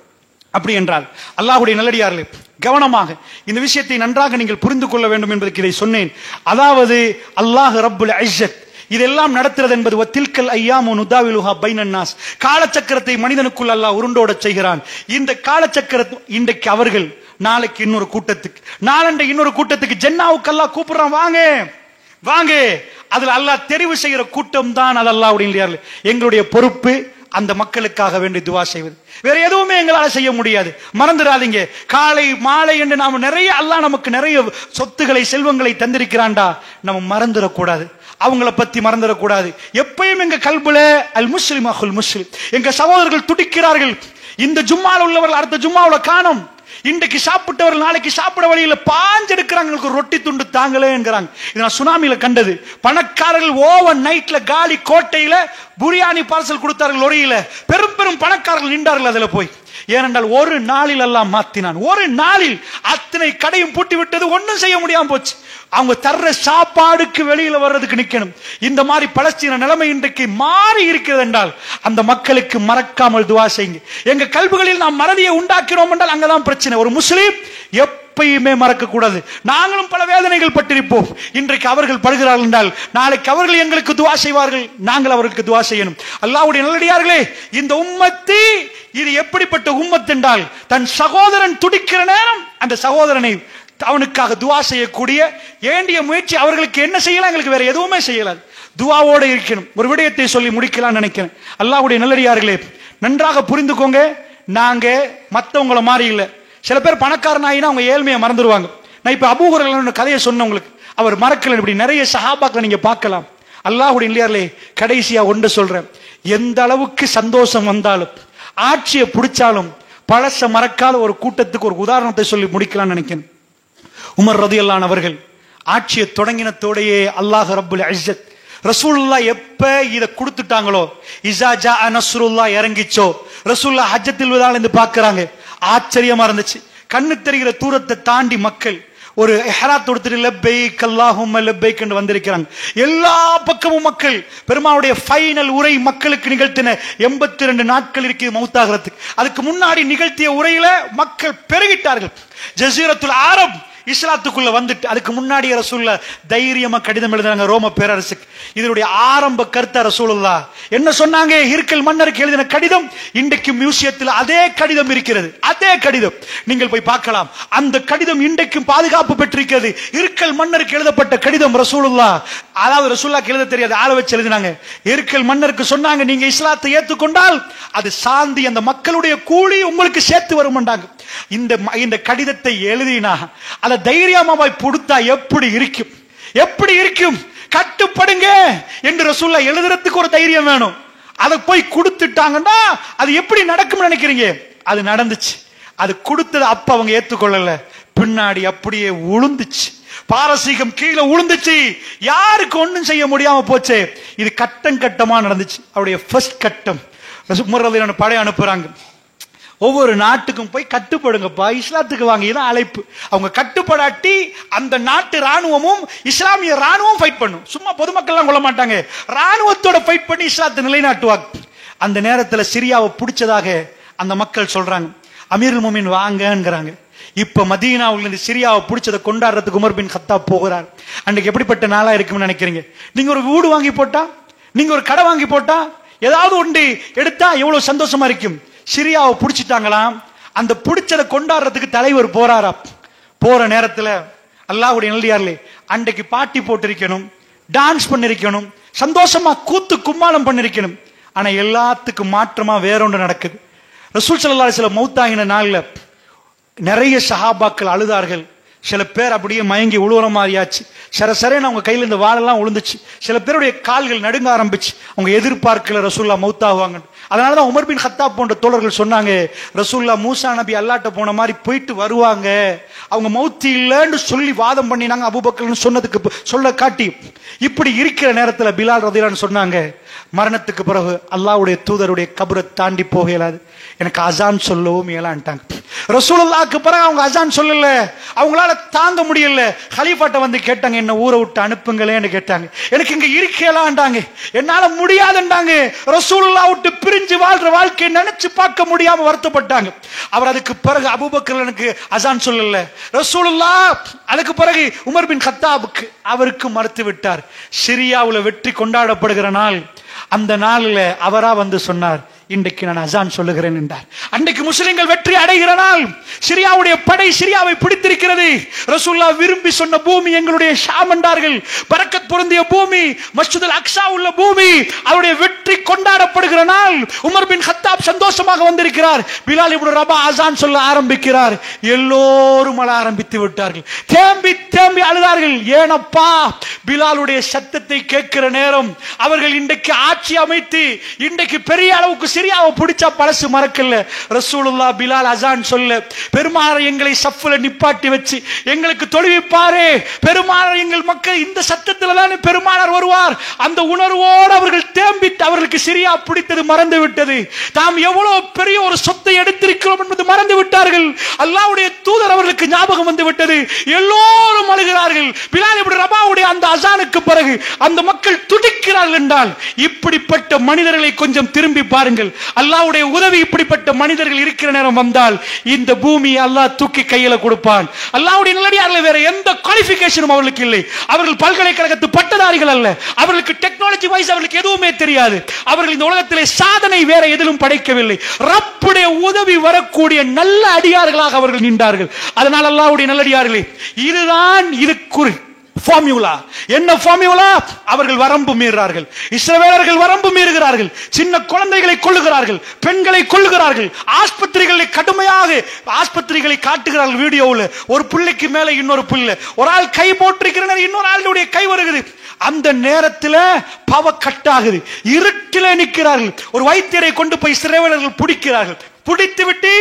அப்படி என்றால் அல்லாஹ்வுடைய நல்லடியார்களே, கவனமாக இந்த விஷயத்தை நன்றாக நீங்கள் புரிந்து கொள்ள வேண்டும் என்பதற்கு இதை சொன்னேன். அதாவது அல்லாஹ் ரப்புல் இஸ்ஸத் இதெல்லாம் நடத்துறது என்பது வத்தில்கல் ஐயாமு நுதாவிலுஹா பைனன் நாஸ். காலச்சக்கரத்தை மனிதனுக்குள் அல்லாஹ் உருண்டோட செய்கிறான். இந்த காலச்சக்கரத்தை இன்றைக்கு அவர்கள் நாளைக்கு இன்னொரு கூட்டத்துக்கு, நாளண்டை இன்னொரு கூட்டத்துக்கு, ஜன்னாவுக்கு அல்லாஹ் கூப்பிடுறான், வாங்க வாங்க. அதுல அல்லாஹ் தெரிவு செய்கிற கூட்டம் தான் அது. அல்லாஹ்வுடைய எங்களுடைய பொறுப்பு அந்த மக்களுக்காக வேண்டி துவா செய்வது. வேற எதுவுமே எங்களால செய்ய முடியாது. மறந்துடாதீங்க, காலை மாலை என்று நாம நிறைய, அல்லாஹ் நமக்கு நிறைய சொத்துக்களை செல்வங்களை தந்திருக்கிறான்டா, நம்ம மறந்துடக்கூடாது. அவங்கள பத்தி மறந்துடக்கூடாது. எப்பயும் எங்க கல்புல அல் முஸ்லிம் அஹுல் முஸ்லிம், எங்க சகோதரர்கள் துடிக்கிறார்கள். இந்த ஜும்மால உள்ளவர்கள் அடுத்த ஜும்மாவுல காணோம். இன்றைக்கு சாப்பிட்டவர்கள் நாளைக்கு சாப்பிட வழியில பாஞ்செடுக்கிறாங்க, ரொட்டி துண்டு தாங்களே என்கிறாங்க. இது நான் சுனாமியில கண்டது. பணக்காரர்கள் ஓவர் நைட்ல காலி கோட்டையில புரியாணி பார்சல் கொடுத்தார்கள் லொரியில. பெரும் பெரும் பணக்காரர்கள் நின்றார்கள் அதுல போய். ஏனென்றால் ஒரு நாளில் எல்லாம் மாத்தினான். ஒரு நாளில் அத்தனை கடையும் பூட்டி விட்டது, ஒன்னும் செய்ய முடியாம போச்சு. அவங்க தர்ற சாப்பாடுக்கு வெளியில வர்றதுக்கு நிக்கணும். இந்த மாதிரி பலஸ்தீன நிலைமை இன்றைக்கு மாறி இருக்கிறது என்றால் அந்த மக்களுக்கு மறக்காமல் துவா செய்யுங்க. எங்க கல்விகளில் நாம் மறதியை உண்டாக்கிறோம் என்றால் அங்கதான் பிரச்சனை. ஒரு முஸ்லீம் எப்பயுமே மறக்க கூடாது. நாங்களும் பல வேதனைகள் பட்டிருப்போம். இன்றைக்கு அவர்கள் படுகிறார்கள் என்றால் நாளைக்கு அவர்கள் எங்களுக்கு துவா செய்வார்கள், நாங்கள் அவர்களுக்கு துவா செய்யணும். அல்லாஹ்வுடைய நல்லடியார்களே, இந்த உம்மத்தி இது எப்படிப்பட்ட உம்மத் என்றால், தன் சகோதரன் துடிக்கிற நேரம் அந்த சகோதரனை அவனுக்காக துவா செய்யக்கூடிய ஏண்டிய முயற்சி அவர்களுக்கு என்ன செய்யலாம், எங்களுக்கு வேற எதுவுமே செய்யலாது. துவாவோட இருக்கணும். ஒரு விடயத்தை சொல்லி முடிக்கலாம் நினைக்கிறேன். அல்லாஹ்வுடைய நல்லடியார்களே, நன்றாக புரிந்துக்கோங்க, நாங்க மற்றவங்கள மாதிரி இல்லை. சில பேர் பணக்காரனாயினா அவங்க ஏழ்மையை மறந்துடுவாங்க. நான் இப்ப அபூ ஹுரைரா கதையை சொன்ன உங்களுக்கு, அவர் மறக்கல. இப்படி நிறைய சஹாபாக்களை நீங்க பார்க்கலாம். அல்லாஹ்வுடைய நல்லடியார்களே, கடைசியா ஒன்று சொல்றேன், எந்த அளவுக்கு சந்தோஷம் வந்தாலும் ஆட்சியை பிடிச்சாலும் பழச மறக்காத ஒரு கூட்டத்துக்கு ஒரு உதாரணத்தை சொல்லி முடிக்கலாம்னு நினைக்கிறேன். உமர் ரலியல்லாஹு அவர்கள் ஆட்சியை தொடங்கினத்தோடையே அல்லாஹ் ரப்புல் இஸ்ஸத் ரசூலுல்லாஹ் எப்ப இத கொடுத்துட்டாங்களோ, இஸா ஜா நஸ்ருல்லாஹ் இறங்கிச்சோ, ரசூலுல்லாஹ் ஹஜ்ஜத்துல் வதால இருந்து பார்க்கறாங்க. ஆச்சரியமா இருந்துச்சு. கண்ணு தெரிகிற தூரத்தை தாண்டி மக்கள் ஒரு இஹ்ராத் கொடுத்துட்டு லப்பைக் அல்லாஹும்ம லப்பைக் என்று வந்திருக்கிறாங்க. எல்லா பக்கமும் மக்கள். பெருமாளுடைய ஃபைனல் உரை மக்களுக்கு நிகழ்த்தின 82 நாட்கள் இருக்கு மௌத்தாகிறதுக்கு. அதுக்கு முன்னாடி நிகழ்த்திய உரையில மக்கள் பெருகிட்டார்கள். ஜஸீரத்துல் அரப் இஸ்லாத்துக்குள்ள வந்துட்டு அதுக்கு முன்னாடி ரசூலுல்லாஹ் தைரியமா கடிதம் எழுதினாங்க ரோம பேரரசுக்கு. இதனுடைய ஆரம்ப கருத்தை ரசூலுல்லாஹ் என்ன சொன்னாங்க? ஹிர்கல் மன்னருக்கு எழுதின கடிதம் இன்றைக்கு மியூசியத்தில் அதே கடிதம் இருக்கிறது. அதே கடிதம் நீங்கள் போய் பார்க்கலாம். அந்த கடிதம் இன்றைக்கும் பாதுகாப்பு பெற்றிருக்கிறது. ஹிர்கல் மன்னருக்கு எழுதப்பட்ட கடிதம் ரசூலுல்லாஹ், அதாவது ரசூலுல்லாஹ் எழுத தெரியாது, ஆள வச்சு எழுதினாங்க. ஹிர்கல் மன்னருக்கு சொன்னாங்க, நீங்க இஸ்லாத்தை ஏற்றுக்கொண்டால் அது சாந்தி, அந்த மக்களுடைய கூலி உங்களுக்கு சேர்த்து வரும்ன்றாங்க. இந்த கடிதத்தை எழுதினா அதை தைரியமா போய் கொடுத்தா எப்படி இருக்கும்? எப்படி இருக்கும்? கட்டுப்படுங்க என்று ரசூலுல்லாஹ் எழுதுறதுக்கு ஒரு தைரியம் வேணும். அதை போய் கொடுத்துட்டாங்கன்னா அது எப்படி நடக்கும் நினைக்கிறீங்க? அது நடந்துச்சு. அது கொடுத்தது அப்ப அவங்க ஏத்துக்கொள்ளல, பின்னாடி அப்படியே உளுந்துச்சு. பாரசீகம் கீழே உளுந்துச்சு. யாருக்கு ஒண்ணும் செய்ய முடியாம போச்சு. இது கட்டம் கட்டமா நடந்துச்சு. அவருடைய ஃபர்ஸ்ட் கட்டம் உமர் ரலியல்லாஹு அன்ஹு படை அனுப்புறாங்க. ஒவ்வொரு நாட்டுக்கும் போய் கட்டுப்படுங்கப்பா, இஸ்லாத்துக்கு வாங்க, இதான் அழைப்பு. அவங்க கட்டுப்படாட்டி அந்த நாட்டு ராணுவமும் இஸ்லாமிய ராணுவம் ஃபைட் பண்ணும். சும்மா பொதுமக்கள்லாம் கொள்ள மாட்டாங்க, ராணுவத்தோட ஃபைட் பண்ணி இஸ்லாத்தை நிலைநாட்டுவாங்க. அந்த நேரத்தில் சிரியாவை பிடிச்சதாக அந்த மக்கள் சொல்றாங்க. அமீருல் முஃமினீன் வாங்கங்கிறாங்க. இப்ப மதீனாவுல இருந்து சிரியாவை பிடிச்சதை கொண்டாடுறதுக்கு உமர் பின் கத்தாப் போகிறார். அன்றைக்கு எப்படிப்பட்ட நாளா இருக்கும்னு நினைக்கிறீங்க? நீங்க ஒரு வீடு வாங்கி போட்டா, நீங்க ஒரு கடை வாங்கி போட்டா, ஏதாவது ஒன்று எடுத்தா எவ்வளவு சந்தோஷமா இருக்கும். சிரியாவை பிடிச்சிட்டாங்களாம். அந்த பிடிச்சதை கொண்டாடுறதுக்கு தலைவர் போறாரா. போற நேரத்தில் அல்லாஹ்வுடைய நல்லடியார்களே, அன்றைக்கு பாட்டி போட்டிருக்கணும், டான்ஸ் பண்ணிருக்கணும், சந்தோஷமா கூத்து கும்மாளம் பண்ணிருக்கணும். ஆனா எல்லாத்துக்கும் மாற்றமா வேற ஒன்று நடக்குது. ரசூல் ஸல்லல்லாஹு அலைஹி வஸல்லம் மௌத்தாகின நாள்ல நிறைய சஹாபாக்கள் அழுதார்கள். சில பேர் அப்படியே மயங்கி உழுவுற மாதிரியாச்சு. சரசரேன்னு அவங்க கையில் இந்த வாழெல்லாம் உளுந்துச்சு. சில பேருடைய கால்கள் நடுங்க ஆரம்பிச்சு. அவங்க எதிர்பார்க்கல ரசூலுல்லாஹ் மௌத்தாகுவாங்க. அதனாலதான் உமர் பின் கத்தாப் போன்ற தோழர்கள் சொன்னாங்க, ரசூலுல்லாஹ் மூசா நபி அல்லாஹ்ட்ட போன மாதிரி போயிட்டு வருவாங்க, அவங்க மௌத்தி இல்லைன்னு சொல்லி வாதம் பண்ணினாங்க. அபூபக்கர்னு சொன்னதுக்கு சொல்ல காட்டி இப்படி இருக்கிற நேரத்தில் பிலால் ரலியல்லாஹு அன்ஹு சொன்னாங்க, மரணத்துக்கு பிறகு அல்லாஹ்வுடைய தூதருடைய கபரை தாண்டி போக இயலாது, எனக்கு அசான் சொல்லவும் இயலான்ட்டாங்க. ரசூலுல்லாஹ்க்கு பிறகு அவங்க அசான் சொல்லல, அவங்களால தாங்க முடியல. ஹலீஃபாட்ட வந்து கேட்டாங்க, என்ன ஊரை விட்டு அனுப்புங்களேன்னு கேட்டாங்க. எனக்கு இங்க இருக்கலான்டாங்க, என்னால முடியாதுன்றாங்க. ரசூலுல்லாஹ் விட்டு பிரிஞ்சு வாழ்ற வாழ்க்கையை நினைச்சு பார்க்க முடியாம வருத்தப்பட்டாங்க. அவர் அதுக்கு பிறகு அபூபக்கர் எனக்கு அசான் சொல்லல, ரசூலுல்லாஹ் அதுக்கு பிறகு உமர் பின் கத்தாபுக்கு அவருக்கு மறுத்து விட்டார். சிரியாவுல வெற்றி கொண்டாடப்படுகிற நாள், அந்த நாளில் அவரா வந்து சொன்னார், இன்றைக்கு நான் அசான் சொல்லுகிறேன் என்றார். அன்றைக்கு முஸ்லிம்கள் வெற்றி அடைகிற நாள், சிரியாவுடைய படை சிரியாவை பிடித்திருக்கிறது. ரசூலுல்லாஹ் விரும்பி சொன்ன பூமி எங்களுடைய ஷாம் என்றார்கள். பரக்கத் பொருந்திய பூமி, மஸ்ஜிதுல் அக்ஸா உள்ள பூமி, அவருடைய வெற்றி கொண்டாடப்படுகிற நாள். உமர் பின் கத்தாப் சந்தோஷமாக வந்திருக்கிறார். பிலால் இப்னு ரபா அசான் சொல்ல ஆரம்பிக்கிறார். எல்லோரும் அழ ஆரம்பித்து விட்டார்கள், தேம்பி தேம்பி அழுதார்கள். ஏனப்பா, பிலாலுடைய சத்தத்தை கேட்கிற நேரம் அவர்கள் இன்றைக்கு ஆட்சி அமைத்து இன்றைக்கு பெரிய அளவுக்கு சிரியாவை பிடிச்சா பழசு மறக்கல. ரசூலுல்லாஹ் பிலால் அசான் சொல்ல, பெருமானார் எங்களை சஃப்ல நிப்பாட்டி வச்சு எங்களுக்கு தொழுவிப்பாரே, பெருமானார் எங்கள் மக்கள் இந்த சத்தத்துல தானே பெருமானார் வருவார், அந்த உணர்வோடு அவர்கள் தேம்பி அவர்களுக்கு சிரியா பிடித்தது மறந்து விட்டது. தாம் எவ்வளவு பெரிய ஒரு சொத்தை எடுத்திருக்கிறோம் என்பது மறந்து விட்டார்கள். அல்லாஹ்வுடைய தூதர் அவர்களுக்கு ஞாபகம் வந்து விட்டது. எல்லோரும் அழுகிறார்கள். பிலால் இப்னு ரபாவுடைய அந்த அசானுக்கு பிறகு அந்த மக்கள் துடிக்கிறார்கள் என்றால், இப்படிப்பட்ட மனிதர்களை கொஞ்சம் திரும்பி பாருங்கள். அல்லாஹ்வுடைய உதவி இப்படிப்பட்ட மனிதர்கள் இருக்கிற நேரம் வந்தால் இந்த பூமியை அல்லாஹ் தூக்கி கையில கொடுப்பான். அல்லாஹ்வுடைய நல்லடியார்கள் வேற எந்த குவாலிஃபிகேஷனும் அவர்களுக்கு இல்லை. அவர்கள் பல்கலைக்கழகத்து பட்டதாரிகள் அல்ல. அவர்களுக்கு டெக்னாலஜி வைஸ் அவர்களுக்கு எதுவுமே தெரியாது. அவர்கள் இந்த உலகத்திலே சாதனை வேற எதிலும் படைக்கவில்லை. ரப்புடைய உதவி வரக்கூடிய நல்ல அடியார்களாக அவர்கள் நின்றார்கள். அதனால் அல்லாஹ்வுடைய நல்லடியார்களே, இதுதான் இதுக்கு ஃபார்முலா. என்ன ஃபார்முலா? அவர்கள் வரம்பு மீறுகிறார்கள். இஸ்ரவேலர்கள் வரம்பு மீறுகிறார்கள். சின்ன குழந்தைகளை கொல்லுகிறார்கள், பெண்களை கொல்லுகிறார்கள். ஆஸ்பத்திரிகளை கடுமையாக ஆஸ்பத்திரிகளை காட்டுகிறார்கள். வீடியோவில் ஒரு பிள்ளைக்கு மேல இன்னொரு பிள்ளை, ஒரு ஆள் கை போட்டிருக்கிறார், இன்னொரு ஆளுடைய கை வருகிறது. அந்த நேரத்தில் பவ கட்டாகுது, இருட்டில் நிற்கிறார்கள். ஒரு வைத்தியரை கொண்டு போய் இஸ்ரவேலர்கள் பிடிக்கிறார்கள். பிடித்து விட்டு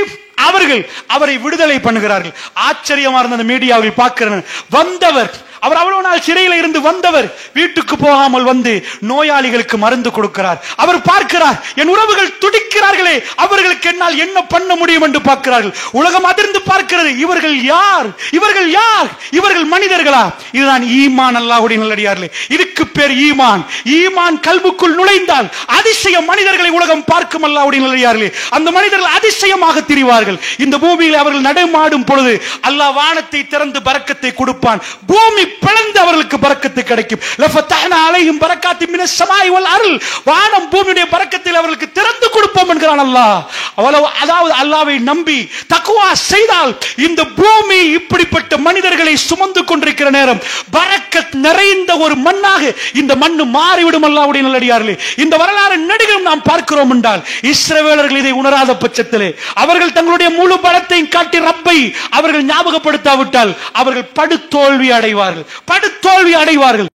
அவர்கள் அவரை விடுதலை பண்ணுகிறார்கள். ஆச்சரியமா இருந்த மீடியாவில் பார்க்கிறேன். வந்தவர், அவர் அவ்வளவு நாள் சிறையில் இருந்து வந்தவர் வீட்டுக்கு போகாமல் வந்து நோயாளிகளுக்கு மருந்து கொடுக்கிறார். அவர் பார்க்கிறார், என் உறவுகள் துடிக்கிறார்களே, அவர்களுக்கு என்னால் என்ன பண்ண முடியும் என்று பார்க்கிறார்கள். உலகம் அதிர்ந்து பார்க்கிறது. இவர்கள் யார்? இவர்கள் யார்? இவர்கள் மனிதர்களா? இதுதான் ஈமான். அல்லாஹ்வுடைய நல்லடியார்களே, இதுக்கு பேர் ஈமான். ஈமான் கல்புக்குள் நுழைந்தால் அதிசய மனிதர்களை உலகம் பார்க்கும். அல்லாஹ்வுடைய நல்லடியார்களே, அந்த மனிதர்கள் அதிசயமாக திரிவார்கள். இந்த பூமியில் அவர்கள் நடமாடும் பொழுது அல்லாஹ் வானத்தை திறந்து பரக்கத்தை கொடுப்பான். பூமி பிளந்து அவர்களுக்கு பரக்கத்து கிடைக்கும். லஃபதஹ்னா அலைஹிம் பரக்காத்தின் மினஸ் ஸமாஇ வல் அர்ல், வானம் பூமியுடைய பரக்கத்தில் அவர்களுக்கு திறந்து கொடுப்போம் என்கிறான் அல்லாஹ். அதாவது அல்லாஹ்வை நம்பி தக்வா செய்தால் இந்த பூமி இப்படிப்பட்ட மனிதர்களை சுமந்து கொண்டிருக்கிற நேரம் பரக்கத் நிறைந்த ஒரு மண்ணாக இந்த மண்ணு மாறிவிடும். அல்லாஹ்வுடைய நல்லடியார்களே, இந்த வரலாறு நெடுகிலும் நாம் பார்க்கிறோம் என்றால், இஸ்ரவேலர்கள் இதை உணராத பட்சத்திலே, அவர்கள் தங்களுடைய முழு பலத்தையும் காட்டி ரப்பை அவர்கள் ஞாபகப்படுத்தாவிட்டால் அவர்கள் படுதோல்வி அடைவார்கள்.